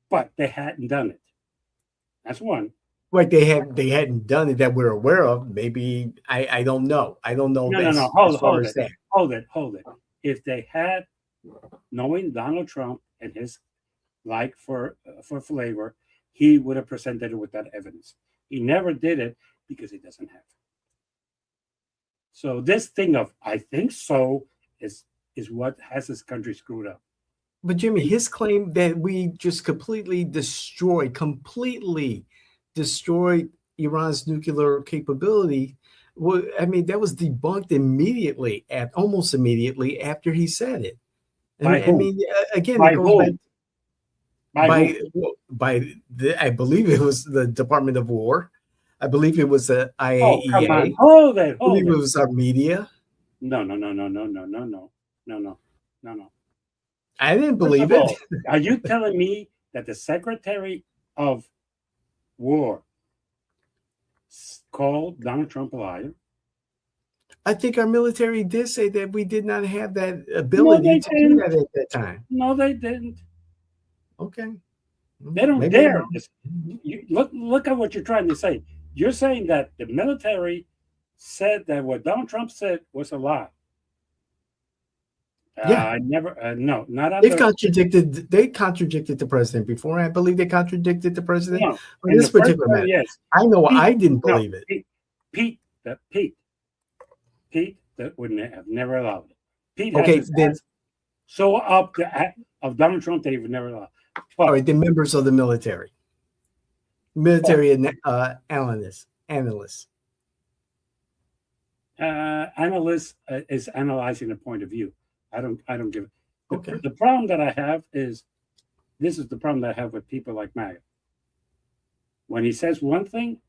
Speaker 2: but they hadn't done it. That's one.
Speaker 1: Like they hadn't done it that we're aware of. Maybe I don't know. I don't know
Speaker 2: No.
Speaker 1: as far as that.
Speaker 2: Hold it. If they had, knowing Donald Trump and his like for flavor, he would have presented it with that evidence. He never did it because he doesn't have it. So this thing of "I think so" is what has this country screwed up.
Speaker 1: But Jimmy, his claim that we just completely destroyed Iran's nuclear capability. Well, I mean, that was debunked immediately, almost immediately after he said it.
Speaker 2: By whom?
Speaker 1: Again,
Speaker 2: By
Speaker 1: it goes
Speaker 2: whom?
Speaker 1: back I believe it was the Department of War. I believe it was the IAEA.
Speaker 2: Oh, come on. Hold it.
Speaker 1: I believe it was our media.
Speaker 2: No.
Speaker 1: I didn't believe it.
Speaker 2: Are you telling me that the Secretary of War called Donald Trump a liar?
Speaker 1: I think our military did say that we did not have that ability to do that at that time.
Speaker 2: No, they didn't.
Speaker 1: Okay.
Speaker 2: They don't dare. Look at what you're trying to say. You're saying that the military said that what Donald Trump said was a lie.
Speaker 1: Yeah.
Speaker 2: I never. No, not on.
Speaker 1: They contradicted the president before. I believe they contradicted the president on this particular matter.
Speaker 2: Yes.
Speaker 1: I know I didn't believe it.
Speaker 2: Pete, that wouldn't have never allowed it. Pete
Speaker 1: Okay,
Speaker 2: has
Speaker 1: then
Speaker 2: so up the of Donald Trump that he would never allow.
Speaker 1: All right, the members of the military analysts.
Speaker 2: Analyst is analyzing a point of view. I don't give it.
Speaker 1: Okay.
Speaker 2: The problem that I have is this is the problem that I have with people like MAGA. When he says one thing,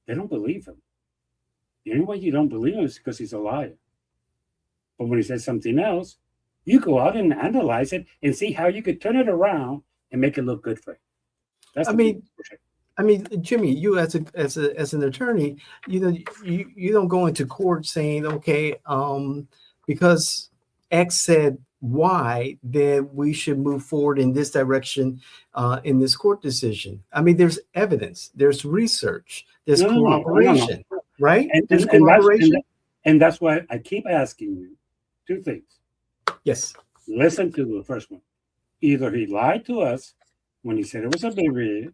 Speaker 2: they don't believe him. The only way you don't believe him is because he's a liar. But when he says something else, you go out and analyze it and see how you could turn it around and make it look good for you. That's
Speaker 1: I mean, Jimmy, you as an attorney, you don't go into court saying, okay, because X said Y, then we should move forward in this direction in this court decision. I mean, there's evidence, there's research, there's corroboration, right? There's corroboration.
Speaker 2: And that's why I keep asking you two things.
Speaker 1: Yes.
Speaker 2: Listen to the first one. Either he lied to us when he said it was a baby.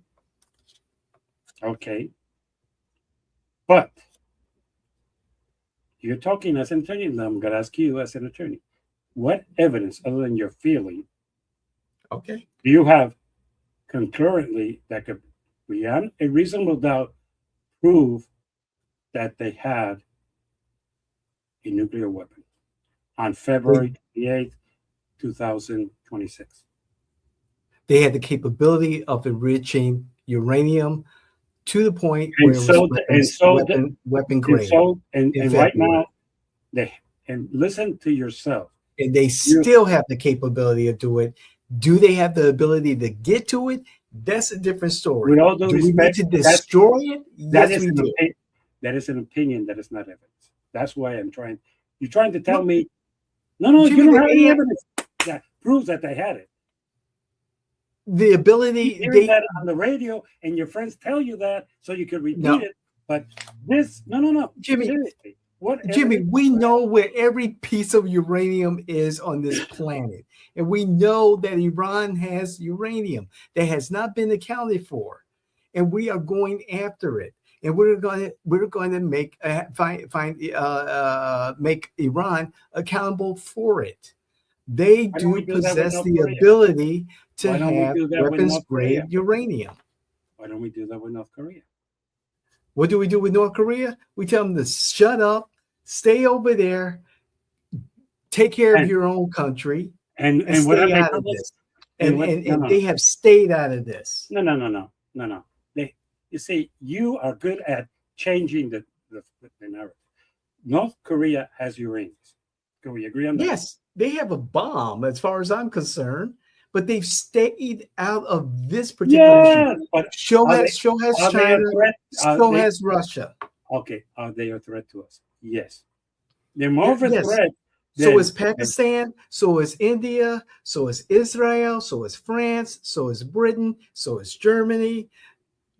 Speaker 2: Okay. But you're talking as an attorney, and I'm going to ask you as an attorney. What evidence, other than your feeling, do you have concurrently that could, beyond a reasonable doubt, prove that they had a nuclear weapon on February 28th, 2026?
Speaker 1: They had the capability of enriching uranium to the point where it was weapon grade.
Speaker 2: And right now, and listen to yourself.
Speaker 1: And they still have the capability of doing it. Do they have the ability to get to it? That's a different story.
Speaker 2: With all due respect,
Speaker 1: we need to destroy it? Yes, we do.
Speaker 2: That is an opinion. That is not evidence. That's why I'm trying. You're trying to tell me, no, you don't have any evidence that proves that they had it.
Speaker 1: The ability
Speaker 2: you hear that on the radio, and your friends tell you that, so you can repeat it. But this, no,
Speaker 1: Jimmy.
Speaker 2: Seriously.
Speaker 1: Jimmy, we know where every piece of uranium is on this planet. And we know that Iran has uranium that has not been accounted for. And we are going after it. And we're going to make make Iran accountable for it. They do possess the ability to have weapons grade uranium.
Speaker 2: Why don't we do that with North Korea?
Speaker 1: What do we do with North Korea? We tell them to shut up, stay over there, take care of
Speaker 2: And
Speaker 1: your own country,
Speaker 2: and
Speaker 1: and
Speaker 2: what have
Speaker 1: stay
Speaker 2: they
Speaker 1: out of
Speaker 2: told us?
Speaker 1: this.
Speaker 2: And
Speaker 1: And,
Speaker 2: what?
Speaker 1: and,
Speaker 2: No,
Speaker 1: and
Speaker 2: no,
Speaker 1: they have stayed out of this.
Speaker 2: no. You see, you are good at changing the narrative. North Korea has uranium. Can we agree on that?
Speaker 1: Yes, they have a bomb as far as I'm concerned, but they've stayed out of this particular
Speaker 2: Yeah,
Speaker 1: issue.
Speaker 2: but
Speaker 1: Show
Speaker 2: are
Speaker 1: has
Speaker 2: are they a
Speaker 1: China,
Speaker 2: threat?
Speaker 1: so has Russia.
Speaker 2: Okay, are they a threat to us? Yes. They're more of a
Speaker 1: Yes.
Speaker 2: threat
Speaker 1: So is
Speaker 2: than
Speaker 1: Pakistan, so is India, so is Israel, so is France, so is Britain, so is Germany,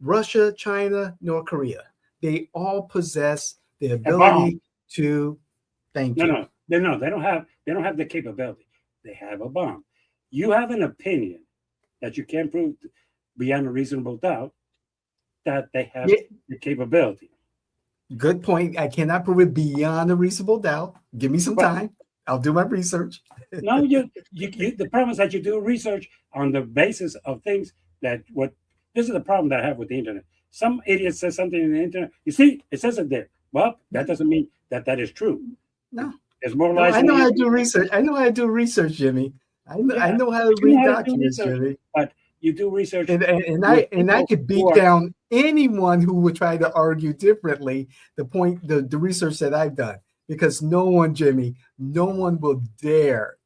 Speaker 1: Russia, China, North Korea. They all possess the
Speaker 2: a bomb.
Speaker 1: ability to thank you.
Speaker 2: No, they don't have the capability. They have a bomb. You have an opinion that you can't prove beyond a reasonable doubt that they have
Speaker 1: Yeah,
Speaker 2: the capability.
Speaker 1: good point. I cannot prove it beyond a reasonable doubt. Give me some
Speaker 2: But
Speaker 1: time. I'll do my research.
Speaker 2: no, you the problem is that you do research on the basis of things that what this is the problem that I have with the internet. Some idiot says something in the internet. You see, it says it there. Well, that doesn't mean that is true.
Speaker 1: No,
Speaker 2: There's more
Speaker 1: no,
Speaker 2: lies.
Speaker 1: I know how to do research. I know how to do research, Jimmy. I know how to
Speaker 2: you know
Speaker 1: read
Speaker 2: how to do
Speaker 1: documents,
Speaker 2: research,
Speaker 1: Jimmy.
Speaker 2: but you do research.
Speaker 1: And
Speaker 2: with
Speaker 1: I
Speaker 2: people
Speaker 1: could beat
Speaker 2: who are-
Speaker 1: down anyone who would try to argue differently the research that I've done, because no one, Jimmy, no one will dare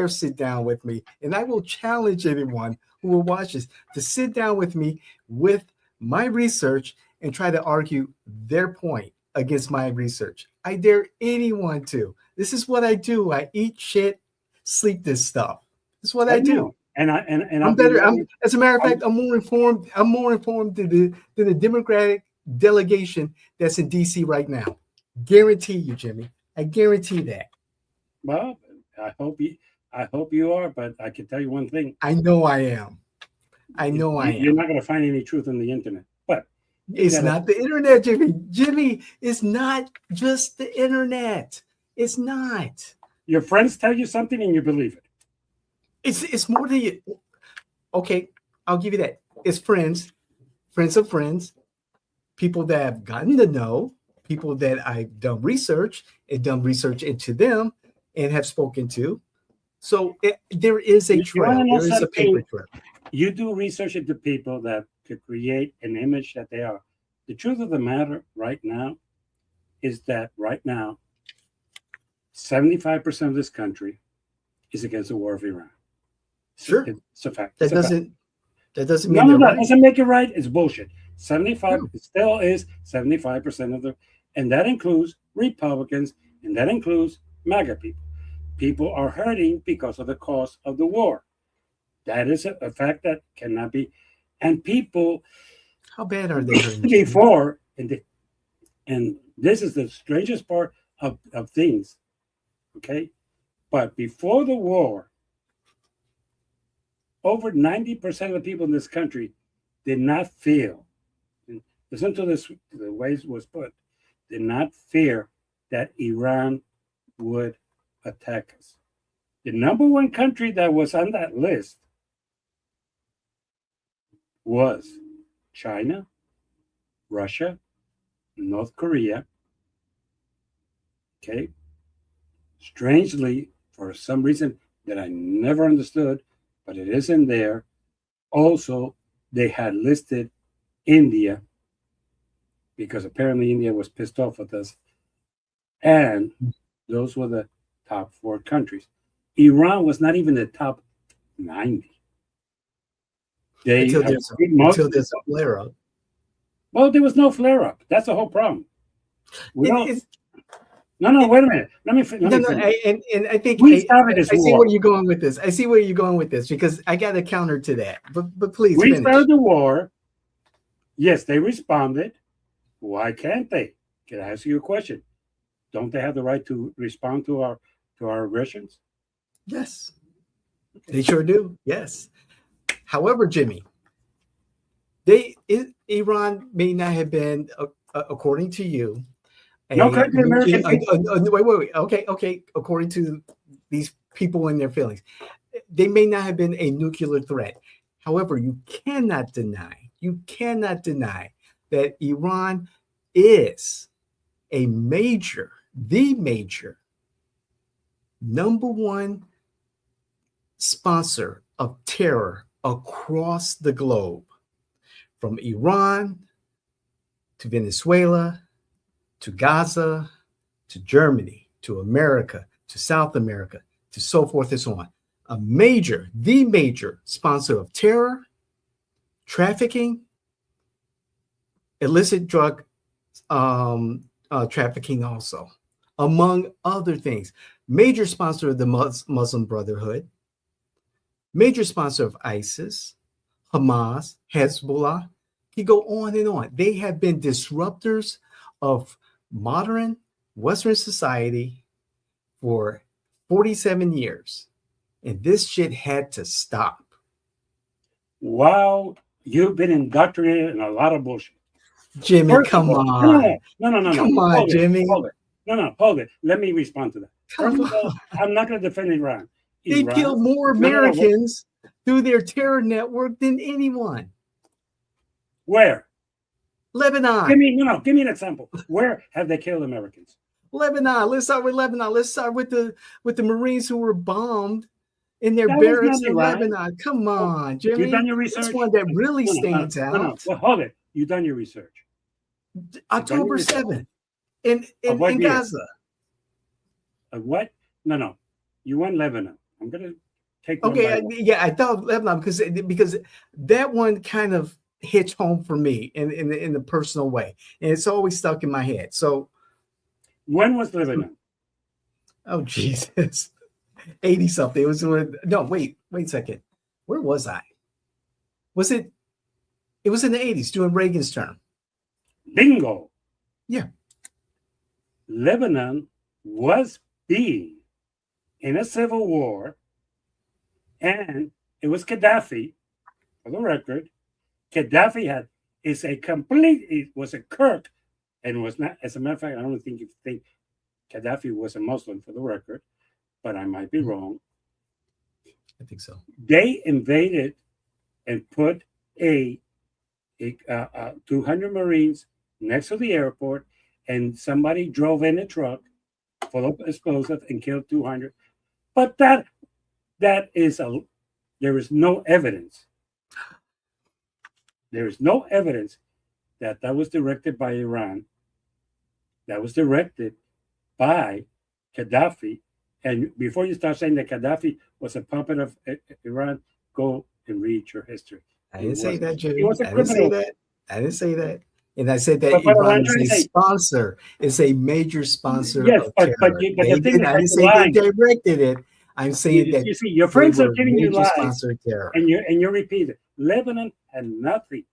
Speaker 1: sit down with me, and I will challenge anyone who will watch this to sit down with me with my research and try to argue their point against my research. I dare anyone to. This is what I do. I eat shit, sleep this stuff. This is what I do.
Speaker 2: know. And
Speaker 1: I'm
Speaker 2: I'll be
Speaker 1: better.
Speaker 2: ready.
Speaker 1: As a matter of fact, I'm more informed. I'm more informed than the Democratic delegation that's in D.C. right now. Guarantee you, Jimmy. I guarantee that.
Speaker 2: Well, I hope you are, but I can tell you one thing.
Speaker 1: I know I am. I know I
Speaker 2: You're
Speaker 1: am.
Speaker 2: not going to find any truth on the internet. But
Speaker 1: It's not the internet, Jimmy. Jimmy, it's not just the internet. It's not.
Speaker 2: Your friends tell you something and you believe it.
Speaker 1: It's more than you. Okay, I'll give you that. It's friends of friends, people that I've gotten to know, people that I've done research into them and have spoken to. So there is a trail. There is a paper trail.
Speaker 2: You do research into people that could create an image that they are. The truth of the matter right now is that right now, 75% of this country is against the war of Iran.
Speaker 1: Sure.
Speaker 2: It's a fact.
Speaker 1: That doesn't mean
Speaker 2: no,
Speaker 1: right.
Speaker 2: It doesn't make it right. It's bullshit. 75 it still is 75% of the, and that includes Republicans, and that includes MAGA people. People are hurting because of the cost of the war. That is a fact that cannot be. And people,
Speaker 1: how bad are they hurting?
Speaker 2: Before, and this is the strangest part of things, okay? But before the war, over 90% of the people in this country did not feel, listen to this, the way it was put, did not fear that Iran would attack us. The number one country that was on that list was China, Russia, North Korea. Okay. Strangely, for some reason that I never understood, but it is in there. Also, they had listed India because apparently India was pissed off with us. And those were the top 4 countries. Iran was not even the top 90.
Speaker 1: Until there's a flare up.
Speaker 2: Well, there was no flare up. That's the whole problem. No, wait a minute. Let me finish.
Speaker 1: And I think
Speaker 2: we started this war.
Speaker 1: I see where you're going with this. I see where you're going with this because I got a counter to that. But please,
Speaker 2: we
Speaker 1: finish.
Speaker 2: started the war. Yes, they responded. Why can't they? Can I ask you a question? Don't they have the right to respond to our aggressions?
Speaker 1: Yes, they sure do. Yes. However, Jimmy, Iran may not have been, according to you, wait. Okay. According to these people and their feelings, they may not have been a nuclear threat. However, you cannot deny You cannot deny that Iran is the major number one sponsor of terror across the globe, from Iran to Venezuela to Gaza to Germany to America to South America to so forth and so on. The major sponsor of terror, trafficking, illicit drug trafficking also, among other things. Major sponsor of the Muslim Brotherhood, major sponsor of ISIS, Hamas, Hezbollah. You go on and on. They have been disruptors of modern Western society for 47 years. And this shit had to stop.
Speaker 2: Wow, you've been indoctrinated in a lot of bullshit.
Speaker 1: Jimmy,
Speaker 2: First
Speaker 1: come
Speaker 2: of all,
Speaker 1: on.
Speaker 2: No.
Speaker 1: Come on,
Speaker 2: Hold
Speaker 1: Jimmy.
Speaker 2: Hold it. No, hold it. Let me respond to that. First of all, I'm not going to defend Iran.
Speaker 1: They killed more Americans through their terror network than anyone.
Speaker 2: Where?
Speaker 1: Lebanon.
Speaker 2: Give me an example. Where have they killed Americans?
Speaker 1: Lebanon. Let's start with Lebanon. Let's start with the Marines who were bombed in their barracks in Lebanon. Come on, Jimmy.
Speaker 2: You done your research?
Speaker 1: That's one that really stands out.
Speaker 2: No. Well, hold it. You done your research.
Speaker 1: October 7th in Gaza.
Speaker 2: What? No. You went Lebanon. I'm gonna take.
Speaker 1: Okay, yeah, I thought Lebanon because that one kind of hits home for me in the personal way, and it's always stuck in my head. So,
Speaker 2: when was Lebanon?
Speaker 1: Oh Jesus, 80 something. It was no. Wait a second. Where was I? Was it? It was in the 80s during Reagan's term.
Speaker 2: Bingo.
Speaker 1: Yeah.
Speaker 2: Lebanon was being in a civil war, and it was Gaddafi, for the record. Gaddafi was a Kurd, and was not, as a matter of fact, I don't think you think Gaddafi was a Muslim, for the record, but I might be wrong.
Speaker 1: I think so.
Speaker 2: They invaded and put 200 Marines next to the airport, and somebody drove in a truck full of explosives and killed 200. But there is no evidence. There is no evidence that was directed by Iran. That was directed by Gaddafi. And before you start saying that Gaddafi was a puppet of Iran, go and read your history.
Speaker 1: I didn't say that, Jimmy.
Speaker 2: I
Speaker 1: didn't say that. And I said that Iran is a sponsor. It's a major sponsor of terror. I didn't say they directed it. I'm saying that
Speaker 2: you see, your friends are giving you lies,
Speaker 1: sponsor of terror.
Speaker 2: and you repeat it. Lebanon had nothing.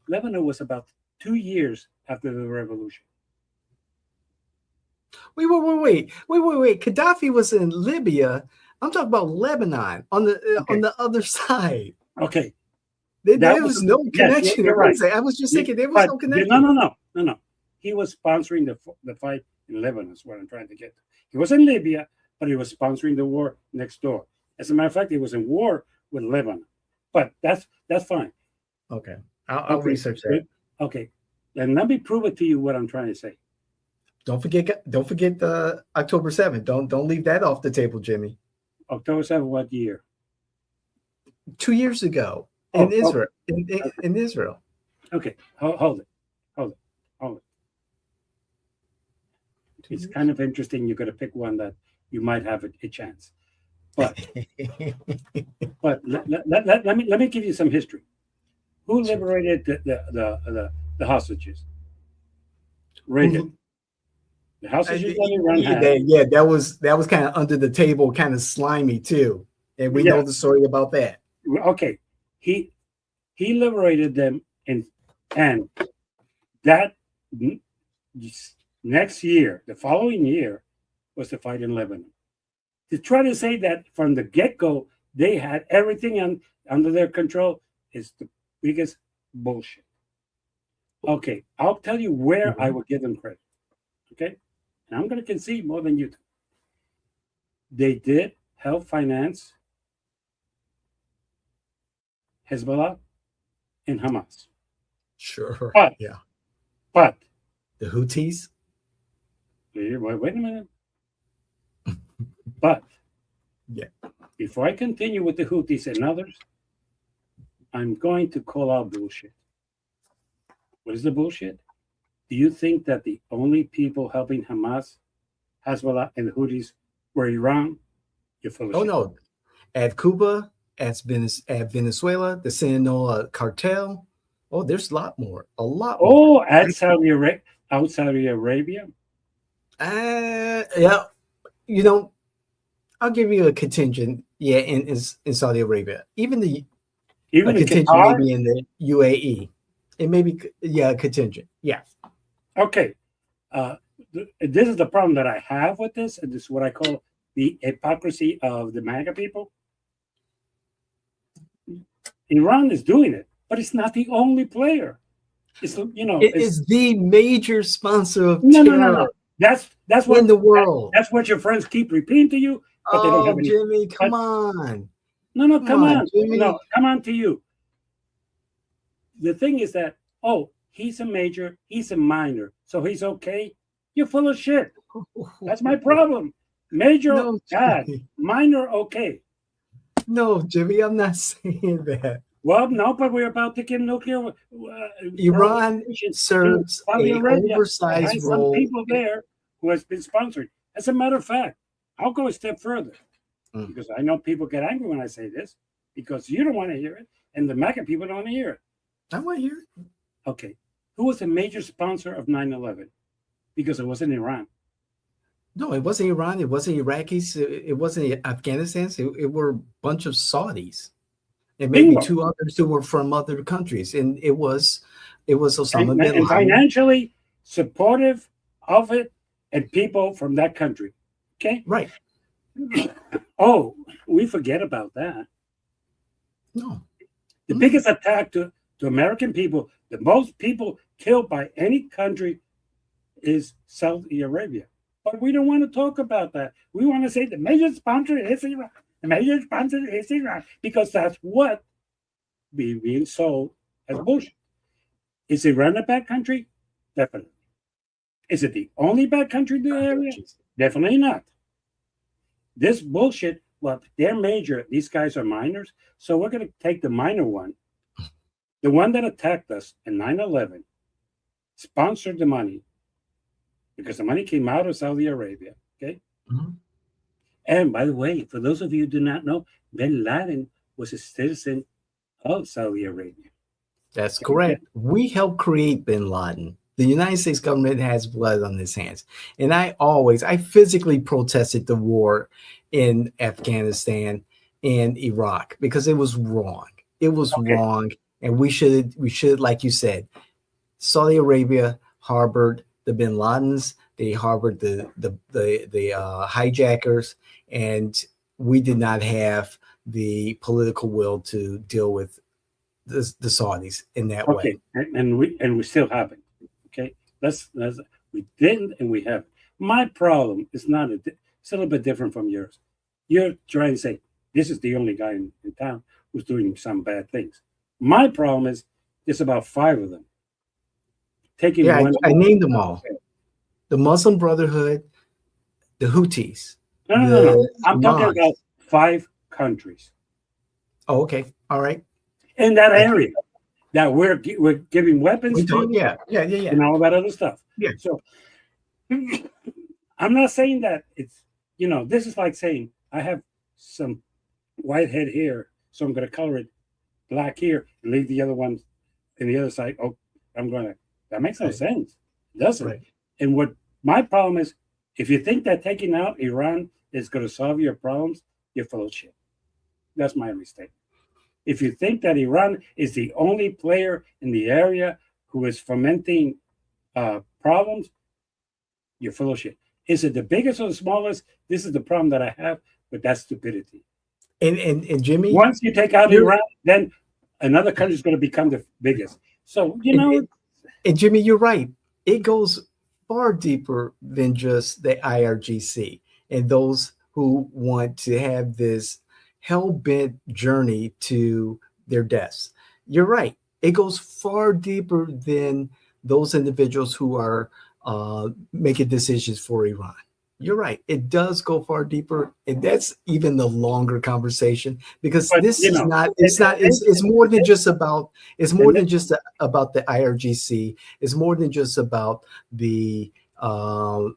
Speaker 2: Lebanon was about 2 years after the revolution.
Speaker 1: Wait. Gaddafi was in Libya. I'm talking about Lebanon on the other side.
Speaker 2: Okay.
Speaker 1: There was no connection.
Speaker 2: You're right.
Speaker 1: I was just thinking there was no connection.
Speaker 2: No. He was sponsoring the fight in Lebanon, is what I'm trying to get to. He was in Libya, but he was sponsoring the war next door. As a matter of fact, he was in war with Lebanon. But that's fine.
Speaker 1: Okay. I'll research that.
Speaker 2: Okay. Then let me prove it to you what I'm trying to say.
Speaker 1: Don't forget October 7th. Don't leave that off the table, Jimmy.
Speaker 2: October 7th, what year?
Speaker 1: 2 years ago. In Israel. In Israel.
Speaker 2: Okay, hold it. It's kind of interesting. You're going to pick one that you might have a chance. But let me give you some history. Who liberated the hostages? Reagan. The hostages that Iran had.
Speaker 1: Yeah, that was kind of under the table, kind of slimy too. And we know the story about that.
Speaker 2: Okay. He liberated them, and that next year, the following year, was the fight in Lebanon. To try to say that from the get-go they had everything under their control is the biggest bullshit. Okay, I'll tell you where I would give them credit. Okay, and I'm going to concede more than you do. They did help finance Hezbollah in Hamas.
Speaker 1: Sure.
Speaker 2: But
Speaker 1: Yeah.
Speaker 2: but
Speaker 1: The Houthis.
Speaker 2: wait a minute. But
Speaker 1: Yeah.
Speaker 2: before I continue with the Houthis and others, I'm going to call out bullshit. What is the bullshit? Do you think that the only people helping Hamas, Hezbollah, and the Houthis were Iran? You're full of
Speaker 1: Oh
Speaker 2: shit.
Speaker 1: no. At Cuba, at Venezuela, the Sinaloa cartel. Oh, there's a lot more. A lot more.
Speaker 2: Oh, at Saudi Arabia, out Saudi Arabia.
Speaker 1: Yeah. You know, I'll give you a contingent. Yeah, in Saudi Arabia, even a
Speaker 2: Even in
Speaker 1: contingent
Speaker 2: Qatar.
Speaker 1: maybe in the UAE. It may be a contingent. Yeah.
Speaker 2: Okay. This is the problem that I have with this, and this is what I call the hypocrisy of the MAGA people. Iran is doing it, but it's not the only player. It's
Speaker 1: It is the major sponsor of
Speaker 2: no.
Speaker 1: terror
Speaker 2: That's what
Speaker 1: in the world.
Speaker 2: that's what your friends keep repeating to you, but they don't have any.
Speaker 1: Jimmy, come on.
Speaker 2: No, come on.
Speaker 1: Jimmy.
Speaker 2: No, come on to you. The thing is that, oh, he's a major, he's a minor, so he's okay. You're full of shit. That's my problem. Major,
Speaker 1: No,
Speaker 2: bad.
Speaker 1: Jimmy.
Speaker 2: Minor, okay.
Speaker 1: No, Jimmy, I'm not saying that.
Speaker 2: Well, no, but we're about to get nuclear.
Speaker 1: Iran serves
Speaker 2: Saudi
Speaker 1: an
Speaker 2: Arabia
Speaker 1: oversized
Speaker 2: and some
Speaker 1: role.
Speaker 2: people there who has been sponsored. As a matter of fact, I'll go a step further because I know people get angry when I say this because you don't want to hear it, and the MAGA people don't want to hear it.
Speaker 1: I want to hear it.
Speaker 2: Okay, who was a major sponsor of 9/11? Because it wasn't Iran.
Speaker 1: No, it wasn't Iran. It wasn't Iraqis. It wasn't Afghanistan. It were a bunch of Saudis, and maybe
Speaker 2: Bingo.
Speaker 1: two others who were from other countries. And it was Osama bin Laden.
Speaker 2: And financially supportive of it, and people from that country. Okay,
Speaker 1: Right.
Speaker 2: Oh, we forget about that.
Speaker 1: No.
Speaker 2: The biggest attack to American people, the most people killed by any country, is Saudi Arabia. But we don't want to talk about that. We want to say the major sponsor is Iran. The major sponsor is Iran because that's what we're being sold as bullshit. Is Iran a bad country? Definitely. Is it the only bad country in the area? Definitely not. This bullshit, well, they're major. These guys are minors. So we're going to take the minor one. The one that attacked us in 9/11 sponsored the money because the money came out of Saudi Arabia. Okay.
Speaker 1: Mhm.
Speaker 2: And by the way, for those of you who do not know, bin Laden was a citizen of Saudi Arabia.
Speaker 1: That's correct. We helped create bin Laden. The United States government has blood on its hands. And I physically protested the war in Afghanistan and Iraq because it was wrong. It was wrong. And we should, like you said, Saudi Arabia harbored the bin Ladens. They harbored the hijackers. And we did not have the political will to deal with the Saudis in that way.
Speaker 2: And we still haven't. Okay, that's we didn't and we haven't. My problem is not it's a little bit different from yours. You're trying to say this is the only guy in town who's doing some bad things. My problem is there's about 5 of them.
Speaker 1: I named them all: the Muslim Brotherhood, the Houthis.
Speaker 2: No. I'm talking about 5 countries.
Speaker 1: Oh, okay, all right.
Speaker 2: In that area that we're giving weapons to,
Speaker 1: yeah,
Speaker 2: and all that other stuff.
Speaker 1: Yeah.
Speaker 2: So I'm not saying that it's this is like saying I have some white head here, so I'm going to color it black here and leave the other one in the other side. Oh, that makes no sense, doesn't it? And what my problem is, if you think that taking out Iran is going to solve your problems, you're full of shit. That's my mistake. If you think that Iran is the only player in the area who is fomenting problems, you're full of shit. Is it the biggest or the smallest? This is the problem that I have with that stupidity.
Speaker 1: And Jimmy,
Speaker 2: once you take out Iran, then another country is going to become the biggest. So
Speaker 1: and Jimmy, you're right. It goes far deeper than just the IRGC and those who want to have this hell-bent journey to their deaths. You're right. It goes far deeper than those individuals who are making decisions for Iran. You're right. It does go far deeper, and that's even the longer conversation because
Speaker 2: But
Speaker 1: this
Speaker 2: you
Speaker 1: is
Speaker 2: know,
Speaker 1: not.
Speaker 2: and,
Speaker 1: It's not.
Speaker 2: and,
Speaker 1: It's more than just about. It's more
Speaker 2: and,
Speaker 1: than just about the IRGC. It's more than just about the the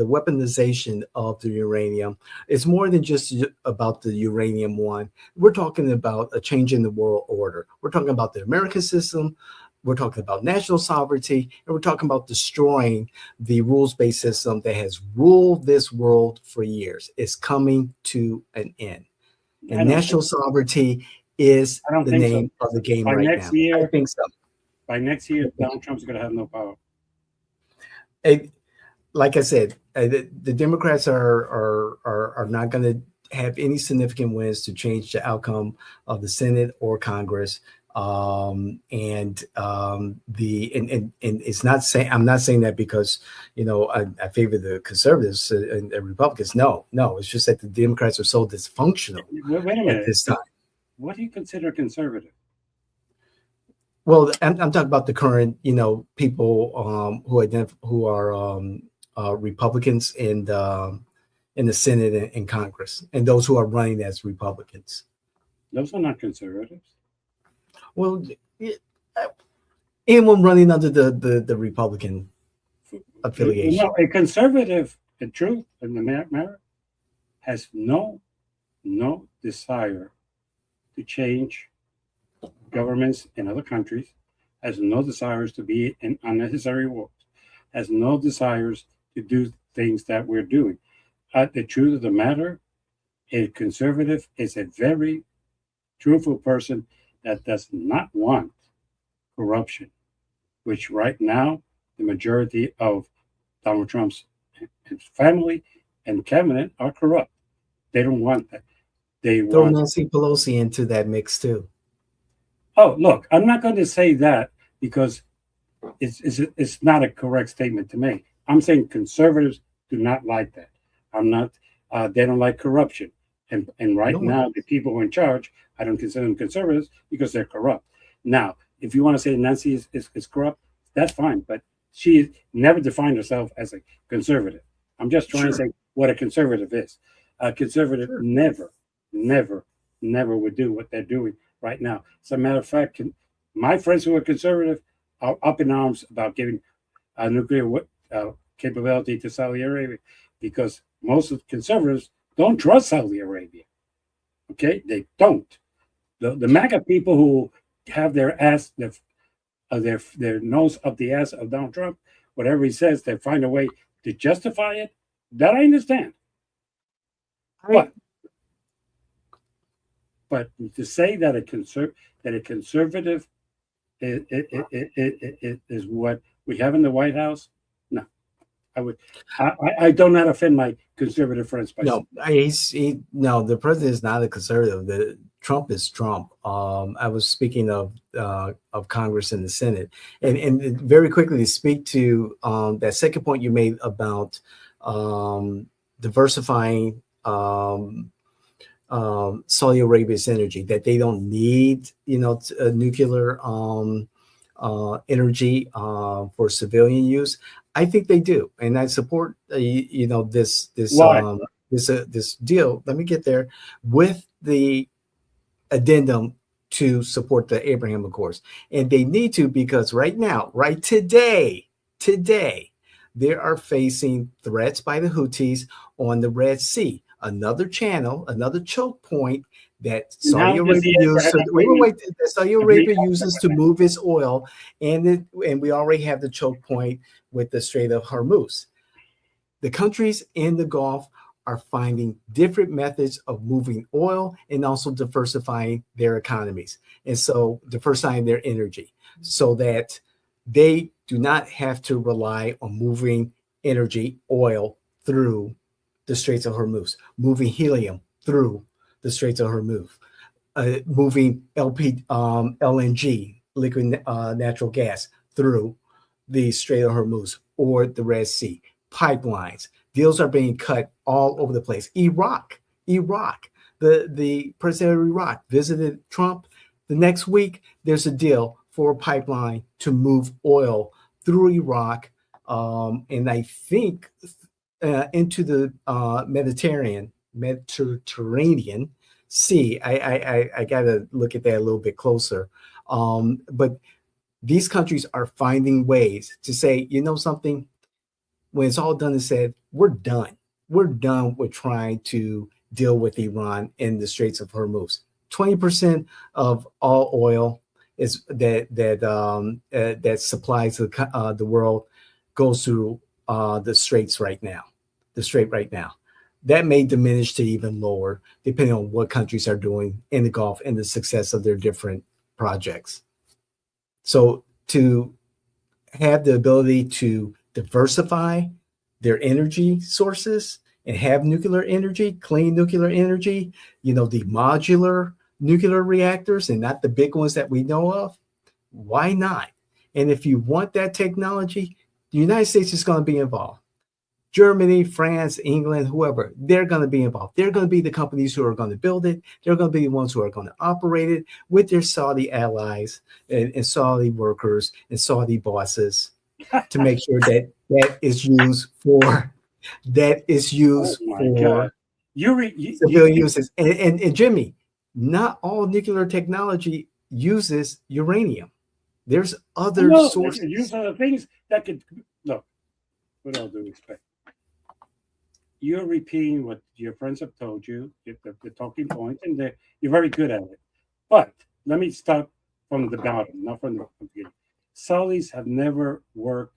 Speaker 1: weaponization of the uranium. It's more than just about the uranium one. We're talking about a change in the world order. We're talking about the American system. We're talking about national sovereignty, and we're talking about destroying the rules-based system that has ruled this world for years. It's coming to an end.
Speaker 2: I
Speaker 1: And
Speaker 2: don't think
Speaker 1: national sovereignty is
Speaker 2: I don't
Speaker 1: the
Speaker 2: think so.
Speaker 1: name of the game
Speaker 2: By
Speaker 1: right
Speaker 2: next
Speaker 1: now. I
Speaker 2: year,
Speaker 1: think so.
Speaker 2: by next year, Donald Trump's going to have no power.
Speaker 1: It, like I said, the Democrats are not going to have any significant wins to change the outcome of the Senate or Congress. And it's not saying I'm not saying that because I favor the conservatives and Republicans. No, it's just that the Democrats are so dysfunctional
Speaker 2: Wait a
Speaker 1: at
Speaker 2: minute.
Speaker 1: this time.
Speaker 2: What do you consider conservative?
Speaker 1: Well, I'm talking about the current, people who are Republicans in the Senate and Congress, and those who are running as Republicans.
Speaker 2: Those are not conservatives.
Speaker 1: Well, anyone running under the Republican affiliation.
Speaker 2: No, a conservative, in truth, in the matter, has no desire to change governments in other countries, has no desires to be in unnecessary wars, has no desires to do things that we're doing. The truth of the matter, a conservative is a very truthful person that does not want corruption, which right now the majority of Donald Trump's family and cabinet are corrupt. They don't want that. They
Speaker 1: Throw
Speaker 2: want.
Speaker 1: Nancy Pelosi into that mix too.
Speaker 2: Oh, look, I'm not going to say that because it's not a correct statement to make. I'm saying conservatives do not like that. I'm not. They don't like corruption, and right
Speaker 1: No.
Speaker 2: now the people who are in charge, I don't consider them conservatives because they're corrupt. Now, if you want to say Nancy is corrupt, that's fine, but she never defined herself as a conservative. I'm just trying to say what a conservative is. A conservative never would do what they're doing right now. As a matter of fact, my friends who are conservative are up in arms about giving nuclear capability to Saudi Arabia because most of the conservatives don't trust Saudi Arabia. Okay, they don't. The MAGA people who have their ass, their nose up the ass of Donald Trump, whatever he says, they find a way to justify it. That I understand. But to say that a conservative is what we have in the White House, no. I do not offend my conservative friends by
Speaker 1: no. The president is not a conservative. Trump is Trump. I was speaking of Congress and the Senate, and very quickly to speak to that second point you made about diversifying Saudi Arabia's energy, that they don't need nuclear energy for civilian use. I think they do, and I support this deal. Let me get there with the addendum to support the Abraham Accords, and they need to because right now, right today, they are facing threats by the Houthis on the Red Sea, another channel, another choke point that Saudi Arabia uses to move its oil, and we already have the choke point with the Strait of Hormuz. The countries in the Gulf are finding different methods of moving oil and also diversifying their economies, and so diversifying their energy so that they do not have to rely on moving oil through the Straits of Hormuz, moving helium through the Straits of Hormuz, moving LNG, liquid natural gas, through the Strait of Hormuz or the Red Sea. Pipelines. Deals are being cut all over the place. Iraq. The president of Iraq visited Trump. The next week, there's a deal for a pipeline to move oil through Iraq, and I think into the Mediterranean Sea. I got to look at that a little bit closer. But these countries are finding ways to say, you know something, when it's all done and said, we're done. We're done with trying to deal with Iran in the Straits of Hormuz. 20% of all oil is that supplies the world goes through the straits right now. The strait right now. That may diminish to even lower, depending on what countries are doing in the Gulf and the success of their different projects. So to have the ability to diversify their energy sources and have nuclear energy, clean nuclear energy, the modular nuclear reactors and not the big ones that we know of, why not? And if you want that technology, the United States is going to be involved. Germany, France, England, whoever, they're going to be involved. They're going to be the companies who are going to build it. They're going to be the ones who are going to operate it with their Saudi allies and Saudi workers and Saudi bosses to make sure that is used for civilian uses. And Jimmy, not all nuclear technology uses uranium. There's other sources.
Speaker 2: Use other things that could look. With all due respect, you're repeating what your friends have told you, the talking points, and you're very good at it. But let me start from the bottom, not from the beginning. Saudis have never worked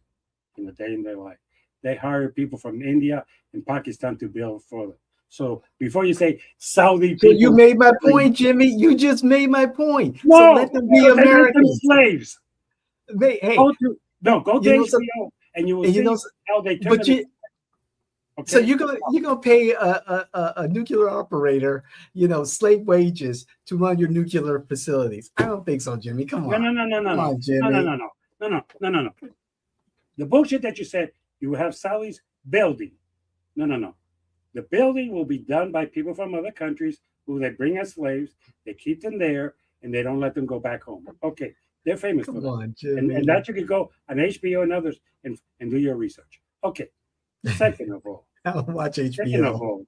Speaker 2: in a day in their life. They hire people from India and Pakistan to build for them. So before you say Saudi people,
Speaker 1: you made my point, Jimmy. You just made my point.
Speaker 2: No,
Speaker 1: so let them be Americans.
Speaker 2: Slaves.
Speaker 1: Hey,
Speaker 2: go to HBO and you will see how they turn it.
Speaker 1: So you're gonna pay a nuclear operator, slave wages to run your nuclear facilities? I don't think so, Jimmy. Come on.
Speaker 2: No, Jimmy. No. The bullshit that you said, you have Saudis building. No. The building will be done by people from other countries who they bring as slaves. They keep them there and they don't let them go back home. Okay, they're famous for that. And that you can go on HBO and others and do your research. Okay. Second of all,
Speaker 1: I'll watch HBO.
Speaker 2: Second of all,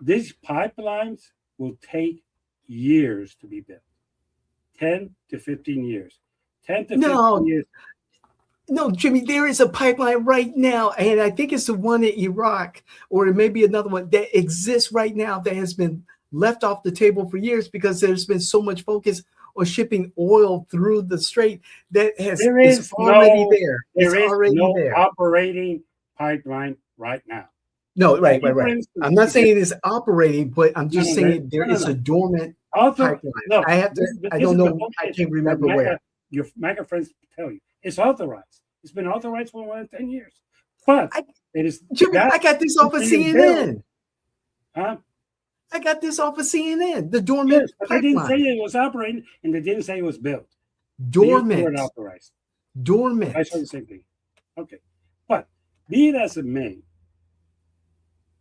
Speaker 2: these pipelines will take years to be built. 10 to 15 years. 10 to 15 years.
Speaker 1: No, Jimmy, there is a pipeline right now, and I think it's the one in Iraq, or it may be another one that exists right now that has been left off the table for years because there's been so much focus on shipping oil through the strait that is already there.
Speaker 2: There is no operating pipeline right now.
Speaker 1: No, right. I'm not saying it is operating, but I'm just saying there is a dormant pipeline.
Speaker 2: No,
Speaker 1: I don't know. I can't remember where.
Speaker 2: Your MAGA friends tell you it's authorized. It's been authorized for more than 10 years. But it is.
Speaker 1: Jimmy, I got this off of CNN.
Speaker 2: Huh?
Speaker 1: I got this off of CNN. The dormant pipeline.
Speaker 2: They didn't say it was operating, and they didn't say it was built.
Speaker 1: Dormant.
Speaker 2: Authorized.
Speaker 1: Dormant.
Speaker 2: I saw the same thing. Okay, but be it as it may,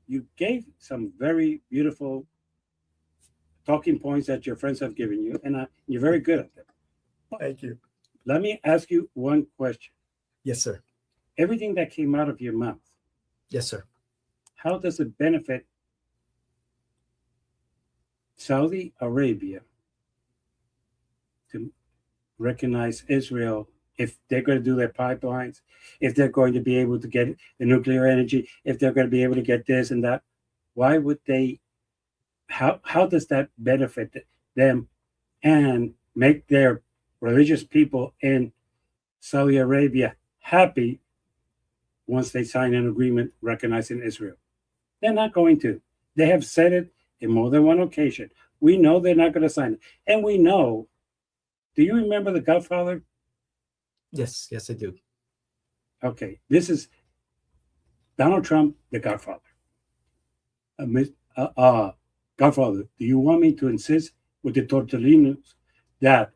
Speaker 2: you gave some very beautiful talking points that your friends have given you, and you're very good at them.
Speaker 1: Thank you.
Speaker 2: Let me ask you one question.
Speaker 1: Yes, sir.
Speaker 2: Everything that came out of your mouth.
Speaker 1: Yes, sir.
Speaker 2: How does it benefit Saudi Arabia to recognize Israel if they're going to do their pipelines, if they're going to be able to get the nuclear energy, if they're going to be able to get this and that? Why would they? How does that benefit them and make their religious people in Saudi Arabia happy once they sign an agreement recognizing Israel? They're not going to. They have said it in more than one occasion. We know they're not going to sign it. And we know, do you remember The Godfather?
Speaker 1: Yes, I do.
Speaker 2: Okay, this is Donald Trump, The Godfather. Godfather, do you want me to insist with the Tortellinos that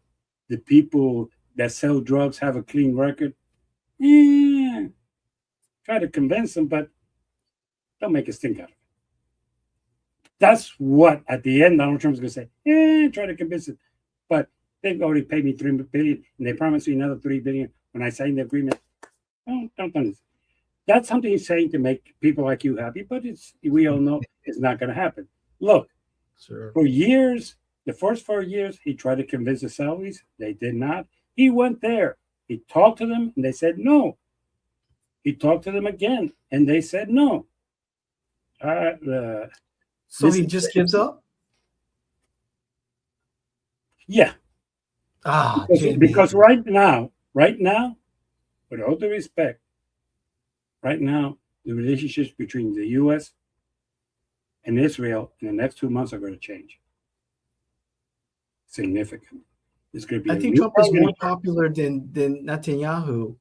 Speaker 2: the people that sell drugs have a clean record? Try to convince them, but don't make a stink out of it. That's what, at the end, Donald Trump's going to say, try to convince them. but they've already paid me $3 billion, and they promised me another $3 billion when I signed the agreement. Don't understand. That's something he's saying to make people like you happy, but we all know it's not going to happen. Look,
Speaker 1: Sure.
Speaker 2: for years, the first 4 years, he tried to convince the Saudis. They did not. He went there. He talked to them, and they said no. He talked to them again, and they said no.
Speaker 1: So he just gives up?
Speaker 2: Yeah. Because right now, with all due respect, right now, the relationships between the U.S. and Israel in the next 2 months are going to change significantly. It's going to be.
Speaker 1: I think Trump is more popular than Netanyahu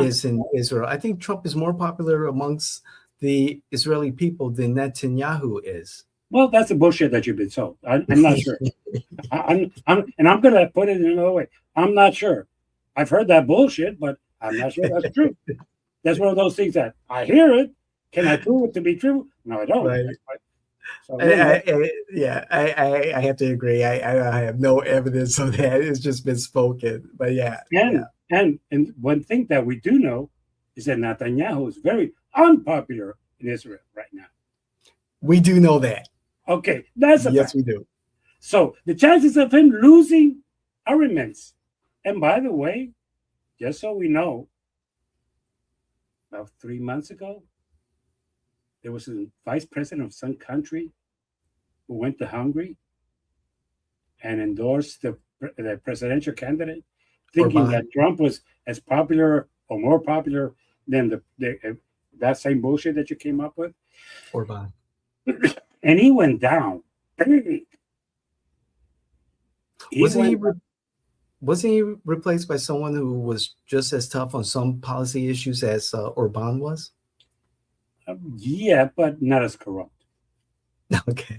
Speaker 1: is in Israel. I think Trump is more popular amongst the Israeli people than Netanyahu is.
Speaker 2: Well, that's the bullshit that you've been sold. I'm not sure. I'm going to put it in another way. I'm not sure. I've heard that bullshit, but I'm not sure that's true. That's one of those things that I hear it. Can I prove it to be true? No, I don't.
Speaker 1: Right.
Speaker 2: So,
Speaker 1: I have to agree. I have no evidence of that. It's just been spoken. But
Speaker 2: and one thing that we do know is that Netanyahu is very unpopular in Israel right now.
Speaker 1: We do know that.
Speaker 2: Okay, that's a fact.
Speaker 1: We do.
Speaker 2: So the chances of him losing are immense. And by the way, just so we know, about 3 months ago, there was a vice president of some country who went to Hungary and endorsed the presidential candidate, thinking that Trump was as popular or more popular than that same bullshit that you came up with.
Speaker 1: Orban.
Speaker 2: And he went down.
Speaker 1: Wasn't he replaced by someone who was just as tough on some policy issues as Orban was?
Speaker 2: Yeah, but not as corrupt.
Speaker 1: Okay.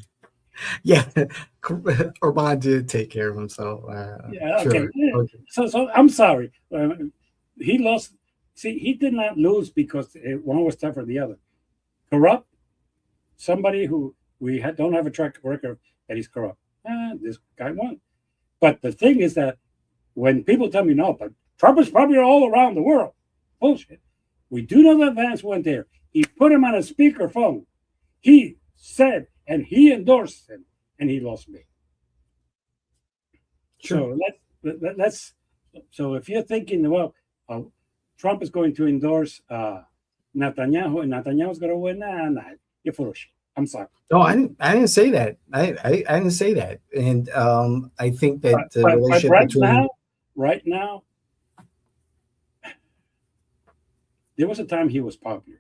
Speaker 1: Yeah, Orban did take care of himself.
Speaker 2: Yeah, okay. Okay. So I'm sorry. He lost. See, he did not lose because one was tougher than the other. Corrupt, somebody who don't have a track record that he's corrupt. This guy won. But the thing is that when people tell me, no, but Trump is popular all around the world. Bullshit. We do know that Vance went there. He put him on a speakerphone. He said, and he endorsed him, and he lost me. Sure. So let's. So if you're thinking, well, Trump is going to endorse Netanyahu, and Netanyahu's going to win, nah, you're full of shit. I'm sorry.
Speaker 1: No, I didn't say that. I didn't say that, and I think that the relationship between
Speaker 2: right now, there was a time he was popular.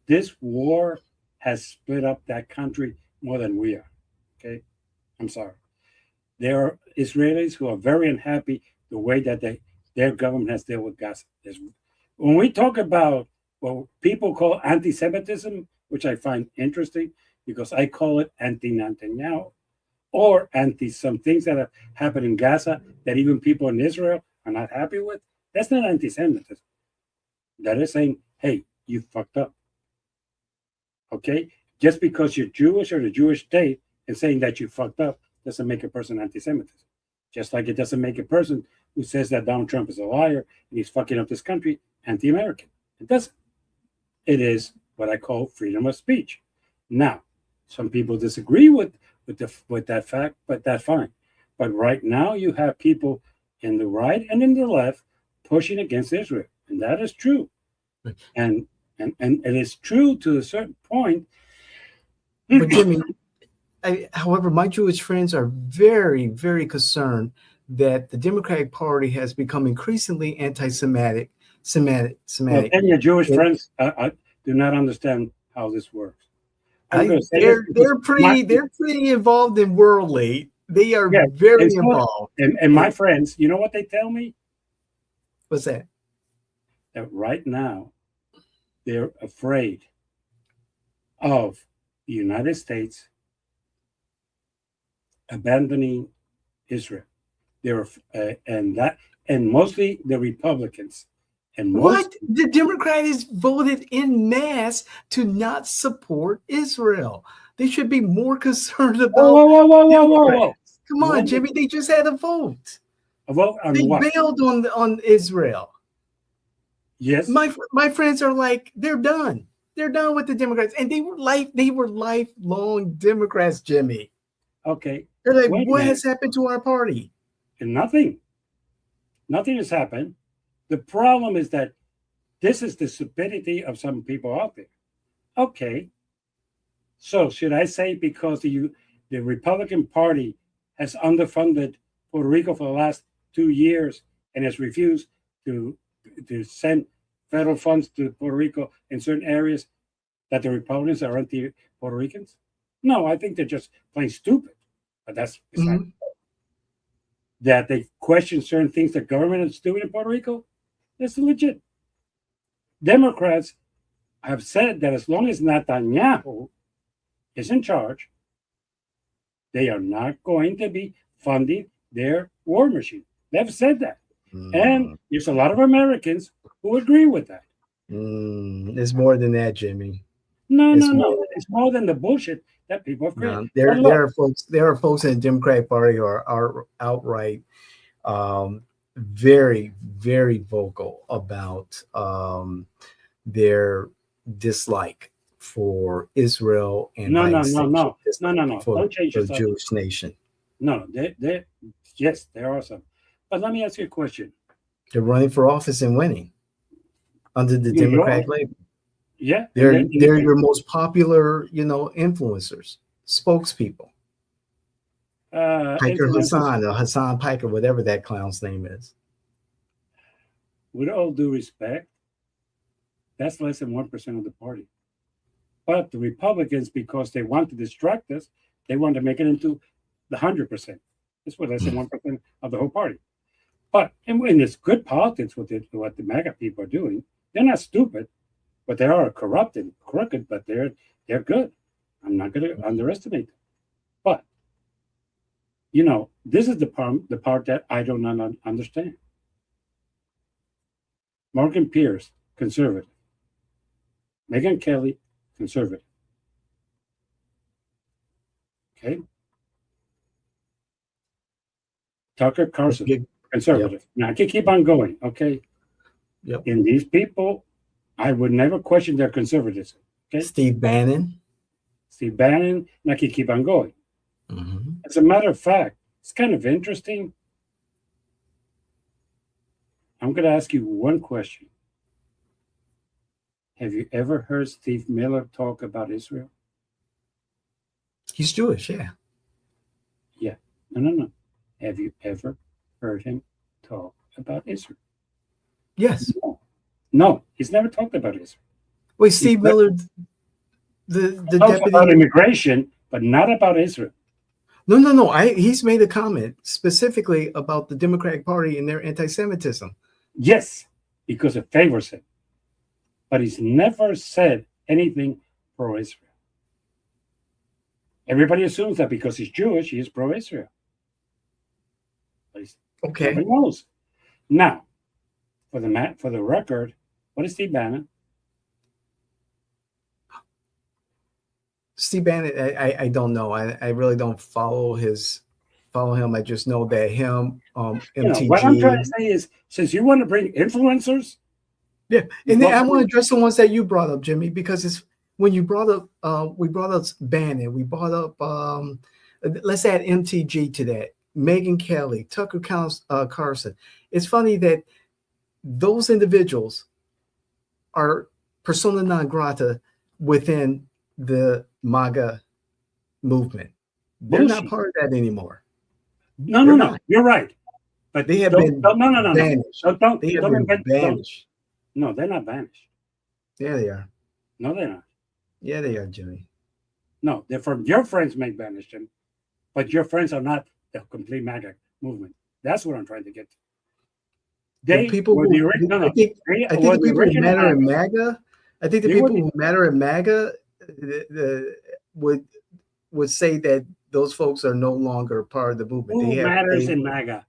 Speaker 2: This war has split up that country more than we are. Okay, I'm sorry. There are Israelis who are very unhappy the way that their government has dealt with Gaza. When we talk about what people call anti-Semitism, which I find interesting because I call it anti-Netanyahu or anti some things that have happened in Gaza that even people in Israel are not happy with, that's not anti-Semitism. That is saying, hey, you fucked up. Okay? Just because you're Jewish or the Jewish state and saying that you fucked up doesn't make a person anti-Semitism. Just like it doesn't make a person who says that Donald Trump is a liar and he's fucking up this country anti-American. It doesn't. It is what I call freedom of speech. Now, some people disagree with that fact, but that's fine. But right now you have people in the right and in the left pushing against Israel, and that is true. And it is true to a certain point.
Speaker 1: But Jimmy, however, my Jewish friends are very, very concerned that the Democratic Party has become increasingly anti-Semitic.
Speaker 2: Well, and your Jewish friends do not understand how this works.
Speaker 1: They're pretty involved in worldly. They are very involved.
Speaker 2: And my friends, you know what they tell me?
Speaker 1: What's that?
Speaker 2: That right now they're afraid of the United States abandoning Israel. They're and mostly the Republicans. And
Speaker 1: the Democrats voted in mass to not support Israel. They should be more concerned about.
Speaker 2: Whoa.
Speaker 1: Come on, Jimmy. They just had a vote.
Speaker 2: A vote on
Speaker 1: They
Speaker 2: what?
Speaker 1: bailed on Israel.
Speaker 2: Yes.
Speaker 1: My friends are like, they're done. They're done with the Democrats, and they were lifelong Democrats, Jimmy.
Speaker 2: Okay.
Speaker 1: They're like,
Speaker 2: Wait a
Speaker 1: what
Speaker 2: minute.
Speaker 1: has happened to our party?
Speaker 2: And nothing. Nothing has happened. The problem is that this is the stupidity of some people out there. Okay. So should I say because the Republican Party has underfunded Puerto Rico for the last 2 years and has refused to send federal funds to Puerto Rico in certain areas that the Republicans are anti-Puerto Ricans? No, I think they're just plain stupid. But that's beside that they question certain things the government is doing in Puerto Rico. That's legit. Democrats have said that as long as Netanyahu is in charge, they are not going to be funding their war machine. They've said that. And there's a lot of Americans who agree with that.
Speaker 1: It's more than that, Jimmy.
Speaker 2: No. It's more than the bullshit that people have created.
Speaker 1: There are folks in the Democratic Party who are outright very, very vocal about their dislike for Israel and
Speaker 2: no.
Speaker 1: for
Speaker 2: Don't change
Speaker 1: the Jewish nation.
Speaker 2: No, yes, there are some. But let me ask you a question.
Speaker 1: They're running for office and winning under the Democratic label.
Speaker 2: Yeah,
Speaker 1: they're your most popular, influencers, spokespeople. Piker Hassan or Hassan Piker, whatever that clown's name is.
Speaker 2: With all due respect, that's less than 1% of the party. But the Republicans, because they want to distract us, they want to make it into the 100%. It's what less than 1% of the whole party. But and it's good politics what the MAGA people are doing. They're not stupid, but they are corrupt and crooked. But they're good. I'm not going to underestimate them. But this is the part that I do not understand. Morgan Pierce, conservative. Megyn Kelly, conservative. Okay. Tucker Carlson, conservative. Yep. Now I can keep on going. Okay.
Speaker 1: Yep.
Speaker 2: And these people, I would never question their conservatism. Okay.
Speaker 1: Steve Bannon,
Speaker 2: and I can keep on going. As a matter of fact, it's kind of interesting. I'm going to ask you one question. Have you ever heard Steve Miller talk about Israel?
Speaker 1: He's Jewish, yeah.
Speaker 2: Yeah. No. Have you ever heard him talk about Israel?
Speaker 1: Yes.
Speaker 2: No, he's never talked about Israel.
Speaker 1: Wait, Steve Miller, the deputy
Speaker 2: about immigration, but not about Israel.
Speaker 1: No. He's made a comment specifically about the Democratic Party and their anti-Semitism.
Speaker 2: Yes, because it favors him. But he's never said anything pro-Israel. Everybody assumes that because he's Jewish, he is pro-Israel.
Speaker 1: Okay.
Speaker 2: Nobody knows. Now, for the record, what is Steve Bannon?
Speaker 1: Steve Bannon, I don't know. I really don't follow him. I just know that him, MTG.
Speaker 2: What I'm trying to say is, since you want to bring influencers,
Speaker 1: yeah, and then I want to address the ones that you brought up, Jimmy, because it's when you brought up, we brought up Bannon, we brought up, let's add MTG to that. Megyn Kelly, Tucker Carlson. It's funny that those individuals are persona non grata within the MAGA movement. They're not part of that anymore.
Speaker 2: No. You're right. But
Speaker 1: they have been
Speaker 2: banished.
Speaker 1: They have been banished.
Speaker 2: No, they're not banished.
Speaker 1: Yeah, they are.
Speaker 2: No, they're not.
Speaker 1: Yeah, they are, Jimmy.
Speaker 2: No, they're from your friends may banish them, but your friends are not the complete MAGA movement. That's what I'm trying to get to.
Speaker 1: I think the people who matter in MAGA. I think the people who matter in MAGA would say that those folks are no longer part of the movement.
Speaker 2: Who matters in MAGA?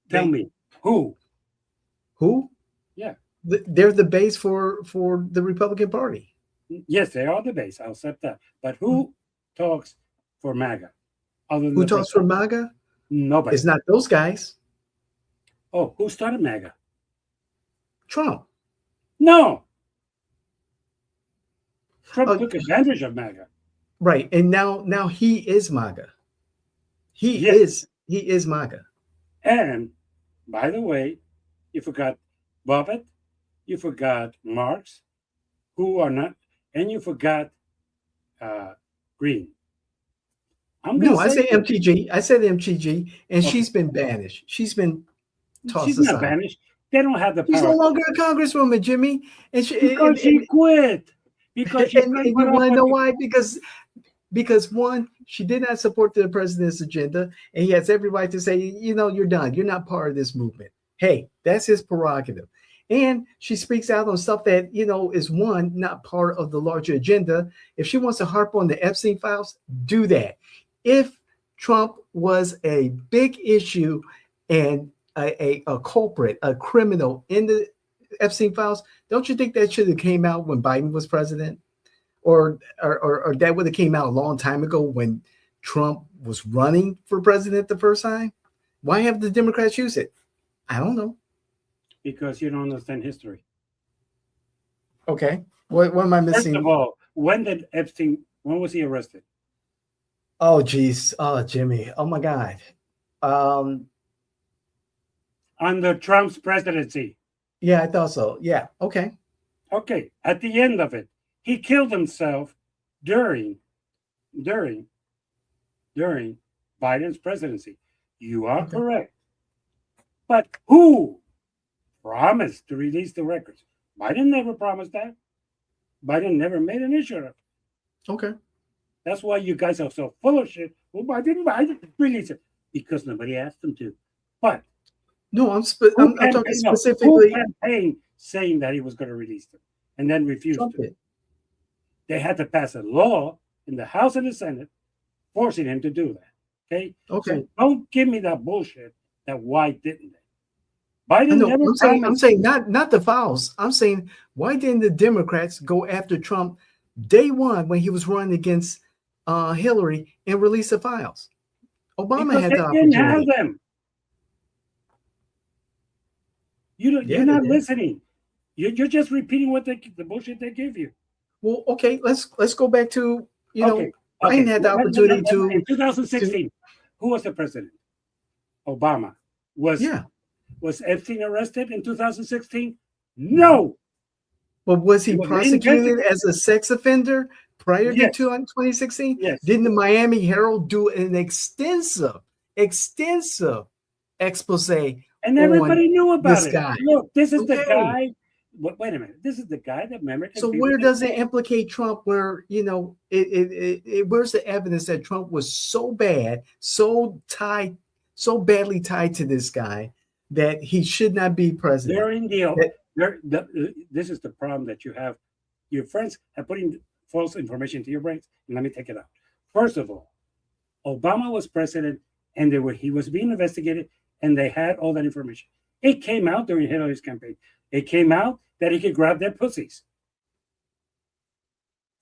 Speaker 2: Tell me who?
Speaker 1: Who?
Speaker 2: Yeah,
Speaker 1: they're the base for the Republican Party.
Speaker 2: Yes, they are the base. I'll accept that. But who talks for MAGA?
Speaker 1: Who talks for MAGA?
Speaker 2: Nobody.
Speaker 1: It's not those guys.
Speaker 2: Oh, who started MAGA?
Speaker 1: Trump.
Speaker 2: No. Trump took advantage of MAGA.
Speaker 1: Right. And now he is MAGA. He is MAGA.
Speaker 2: And by the way, you forgot Buffett, you forgot Marx, who are not, and you forgot Green.
Speaker 1: I say MTG. I said MTG, and she's been banished. She's been tossed
Speaker 2: She's
Speaker 1: aside.
Speaker 2: not banished. They don't have the power.
Speaker 1: She's no longer a congresswoman, Jimmy. And
Speaker 2: she quit. Because she
Speaker 1: and you want to know why? Because one, she did not support the president's agenda, and he has every right to say, you're done. You're not part of this movement. Hey, that's his prerogative. And she speaks out on stuff that, is one, not part of the larger agenda. If she wants to harp on the Epstein files, do that. If Trump was a big issue and a culprit, a criminal in the Epstein files, don't you think that should have came out when Biden was president? Or that would have came out a long time ago when Trump was running for president the first time? Why have the Democrats use it? I don't know.
Speaker 2: Because you don't understand history.
Speaker 1: Okay. What am I missing?
Speaker 2: First of all, when was he arrested?
Speaker 1: Oh, geez. Oh, Jimmy. Oh, my God.
Speaker 2: Under Trump's presidency.
Speaker 1: Yeah, I thought so. Yeah. Okay.
Speaker 2: Okay. At the end of it, he killed himself during Biden's presidency. You are correct. But who promised to release the records? Biden never promised that. Biden never made an issue of it.
Speaker 1: Okay.
Speaker 2: That's why you guys are so full of shit. Well, why didn't Biden release it? Because nobody asked them to. But
Speaker 1: no, I'm talking specifically.
Speaker 2: Who campaigned saying that he was going to release them and then refused to? They had to pass a law in the House and the Senate forcing him to do that. Okay. So don't give me that bullshit that why didn't they? Biden
Speaker 1: I'm saying not the files. I'm saying, why didn't the Democrats go after Trump day one when he was running against Hillary and release the files? Obama had the opportunity.
Speaker 2: Didn't have them. You're not listening. You're just repeating what the bullshit they give you.
Speaker 1: Well, okay, let's go back to Biden had the opportunity to
Speaker 2: in 2016. Who was the president? Obama. Was Epstein arrested in 2016? No.
Speaker 1: But was he prosecuted as a sex offender prior to 2016?
Speaker 2: Yes.
Speaker 1: Didn't the Miami Herald do an extensive expose?
Speaker 2: And everybody knew about
Speaker 1: this guy.
Speaker 2: Look, this is the guy. Wait a minute. This is the guy that American.
Speaker 1: So where does it implicate Trump? Where where's the evidence that Trump was so bad, so badly tied to this guy that he should not be president?
Speaker 2: This is the problem that you have. Your friends are putting false information to your brains, and let me take it out. First of all, Obama was president, and he was being investigated, and they had all that information. It came out during Hillary's campaign. It came out that he could grab their pussies.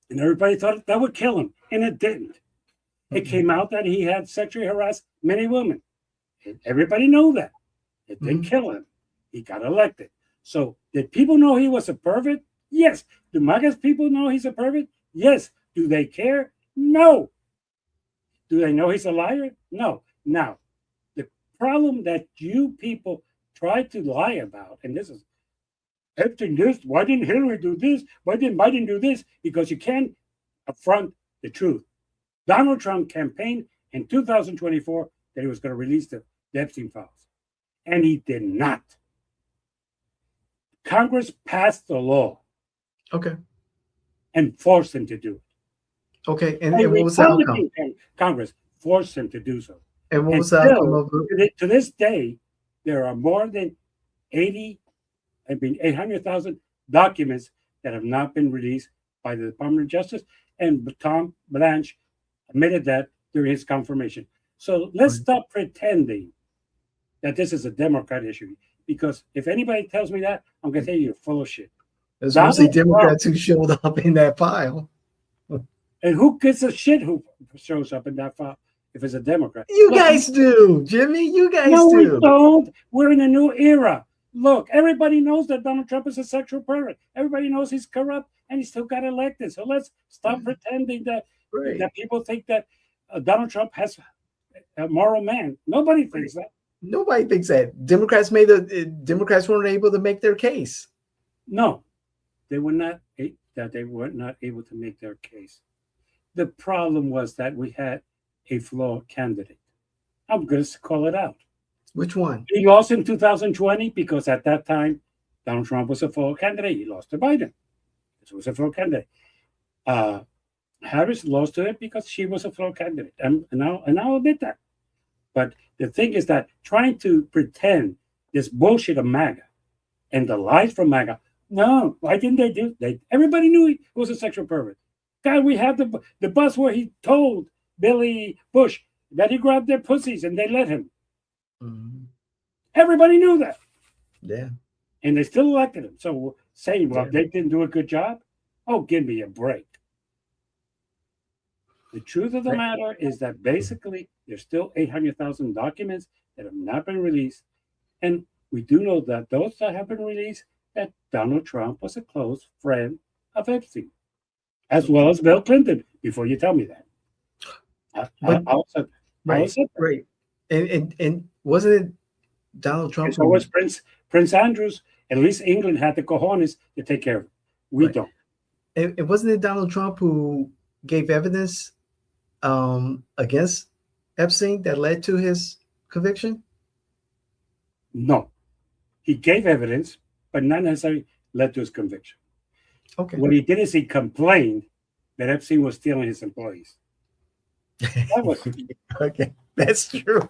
Speaker 2: And everybody thought that would kill him, and it didn't. It came out that he had sexually harassed many women. Everybody knew that. It didn't kill him. He got elected. So did people know he was a pervert? Yes. Do MAGA's people know he's a pervert? Yes. Do they care? No. Do they know he's a liar? No. Now, the problem that you people try to lie about, and this is everything this, why didn't Hillary do this? Why didn't Biden do this? Because you can't affront the truth. Donald Trump campaigned in 2024 that he was going to release the Epstein files. And he did not. Congress passed the law.
Speaker 1: Okay.
Speaker 2: And forced him to do it.
Speaker 1: Okay. And what was the outcome?
Speaker 2: Congress forced him to do so.
Speaker 1: And what was the outcome of it?
Speaker 2: To this day, there are more than 800,000 documents that have not been released by the Department of Justice. And Tom Blanche admitted that during his confirmation. So let's stop pretending that this is a Democrat issue. Because if anybody tells me that, I'm going to tell you you're full of shit.
Speaker 1: There's mostly Democrats who showed up in that file.
Speaker 2: And who gives a shit who shows up in that file if it's a Democrat.
Speaker 1: You
Speaker 2: Look,
Speaker 1: guys do, Jimmy. You guys
Speaker 2: no, we
Speaker 1: do.
Speaker 2: don't. We're in a new era. Look, everybody knows that Donald Trump is a sexual pervert. Everybody knows he's corrupt, and he still got elected. So let's stop pretending that
Speaker 1: Right.
Speaker 2: that people think that Donald Trump has a moral man. Nobody thinks that.
Speaker 1: Nobody thinks that. Democrats weren't able to make their case.
Speaker 2: No, they were not able to make their case. The problem was that we had a flawed candidate. I'm going to call it out.
Speaker 1: Which one?
Speaker 2: He lost in 2020 because at that time, Donald Trump was a flawed candidate. He lost to Biden. This was a flawed candidate. Harris lost to it because she was a flawed candidate. And I'll admit that. But the thing is that trying to pretend this bullshit of MAGA and the lies from MAGA, no, why didn't they do it? Everybody knew he was a sexual pervert. God, we have the bus where he told Billy Bush that he grabbed their pussies and they let him.
Speaker 1: Mm-hmm.
Speaker 2: Everybody knew that.
Speaker 1: Yeah.
Speaker 2: And they still elected him. So saying, well, they didn't do a good job? Oh, give me a break. The truth of the matter is that basically there's still 800,000 documents that have not been released. And we do know that those that have been released, that Donald Trump was a close friend of Epstein, as well as Bill Clinton, before you tell me that.
Speaker 1: Right. And wasn't it Donald Trump?
Speaker 2: So was Prince Andrews. At least England had the cojones to take care of it. We don't.
Speaker 1: It wasn't it Donald Trump who gave evidence against Epstein that led to his conviction?
Speaker 2: No. He gave evidence, but not necessarily led to his conviction.
Speaker 1: Okay.
Speaker 2: What he did is he complained that Epstein was stealing his employees. That was
Speaker 1: okay. That's true.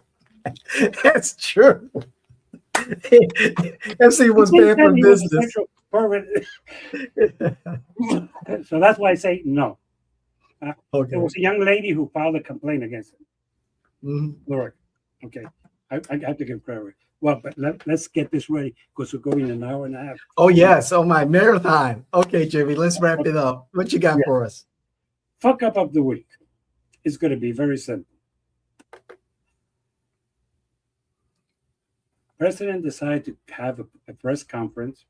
Speaker 1: That's true. Epstein was bad for business.
Speaker 2: So that's why I say no.
Speaker 1: Okay.
Speaker 2: There was a young lady who filed a complaint against him.
Speaker 1: Mm-hmm.
Speaker 2: Lord, okay. I have to give credit. Well, but let's get this ready because we're going an hour and a half.
Speaker 1: Oh, yes. Oh, my marathon. Okay, Jimmy, let's wrap it up. What you got for us?
Speaker 2: Fuck up of the week. It's going to be very simple. President decided to have a press conference.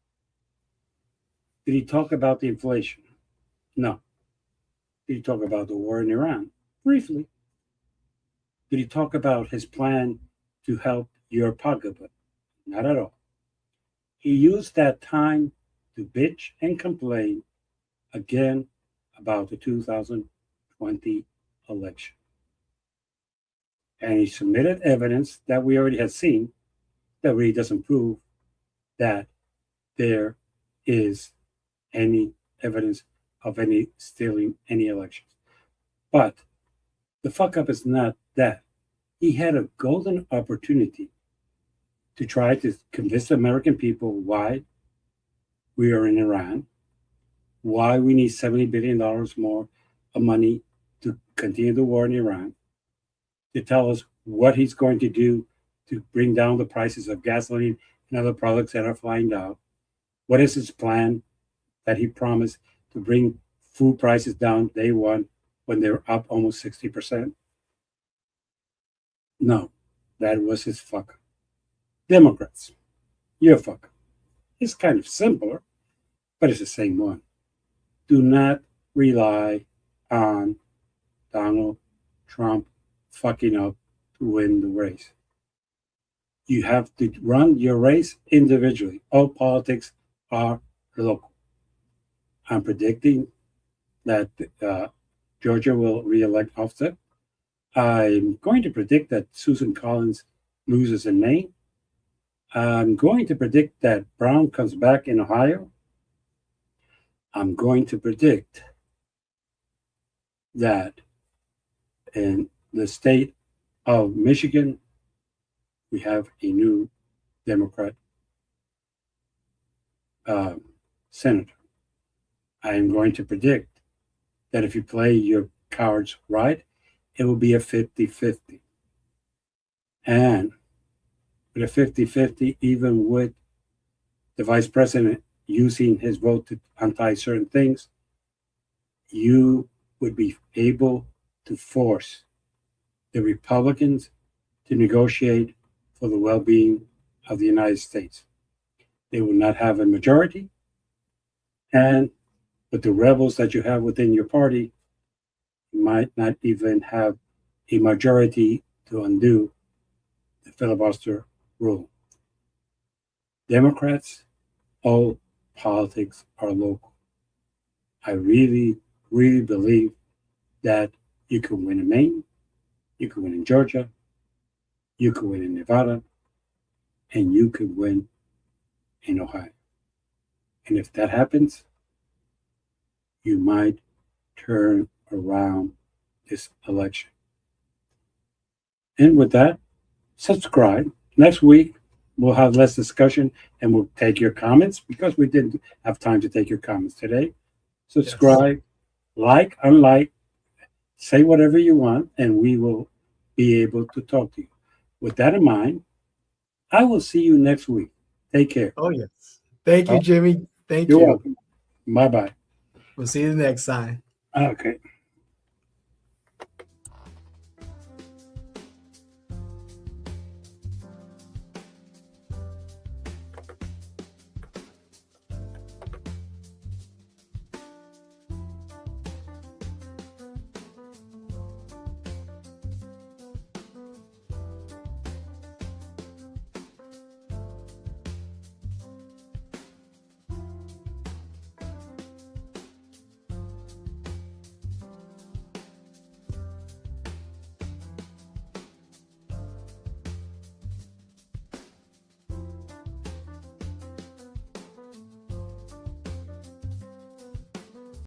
Speaker 2: Did he talk about the inflation? No. Did he talk about the war in Iran? Briefly. Did he talk about his plan to help your pocketbook? Not at all. He used that time to bitch and complain again about the 2020 election. And he submitted evidence that we already had seen that really doesn't prove that there is any evidence of any stealing any elections. But the fuck up is not that. He had a golden opportunity to try to convince the American people why we are in Iran, why we need $70 billion more of money to continue the war in Iran, to tell us what he's going to do to bring down the prices of gasoline and other products that are flying down. What is his plan that he promised to bring food prices down day one when they were up almost 60%? No, that was his fuck up. Democrats, you're fuck up. It's kind of simpler, but it's the same one. Do not rely on Donald Trump fucking up to win the race. You have to run your race individually. All politics are local. I'm predicting that Georgia will re-elect Offset. I'm going to predict that Susan Collins loses in Maine. I'm going to predict that Brown comes back in Ohio. I'm going to predict that in the state of Michigan, we have a new Democrat senator. I am going to predict that if you play your cards right, it will be a 50-50. And with a 50-50, even with the vice president using his vote to untie certain things, you would be able to force the Republicans to negotiate for the well-being of the United States. They will not have a majority, and with the rebels that you have within your party, you might not even have a majority to undo the filibuster rule. Democrats, all politics are local. I really, really believe that you can win in Maine, you can win in Georgia, you can win in Nevada, and you could win in Ohio. And if that happens, you might turn around this election. And with that, subscribe. Next week, we'll have less discussion and we'll take your comments because we didn't have time to take your comments today. Subscribe, like, unlike, say whatever you want, and we will be able to talk to you. With that in mind, I will see you next week. Take care.
Speaker 1: Oh, yes. Thank you, Jimmy. Thank
Speaker 2: You're
Speaker 1: you.
Speaker 2: welcome. Bye-bye.
Speaker 1: We'll see you next time.
Speaker 2: Okay.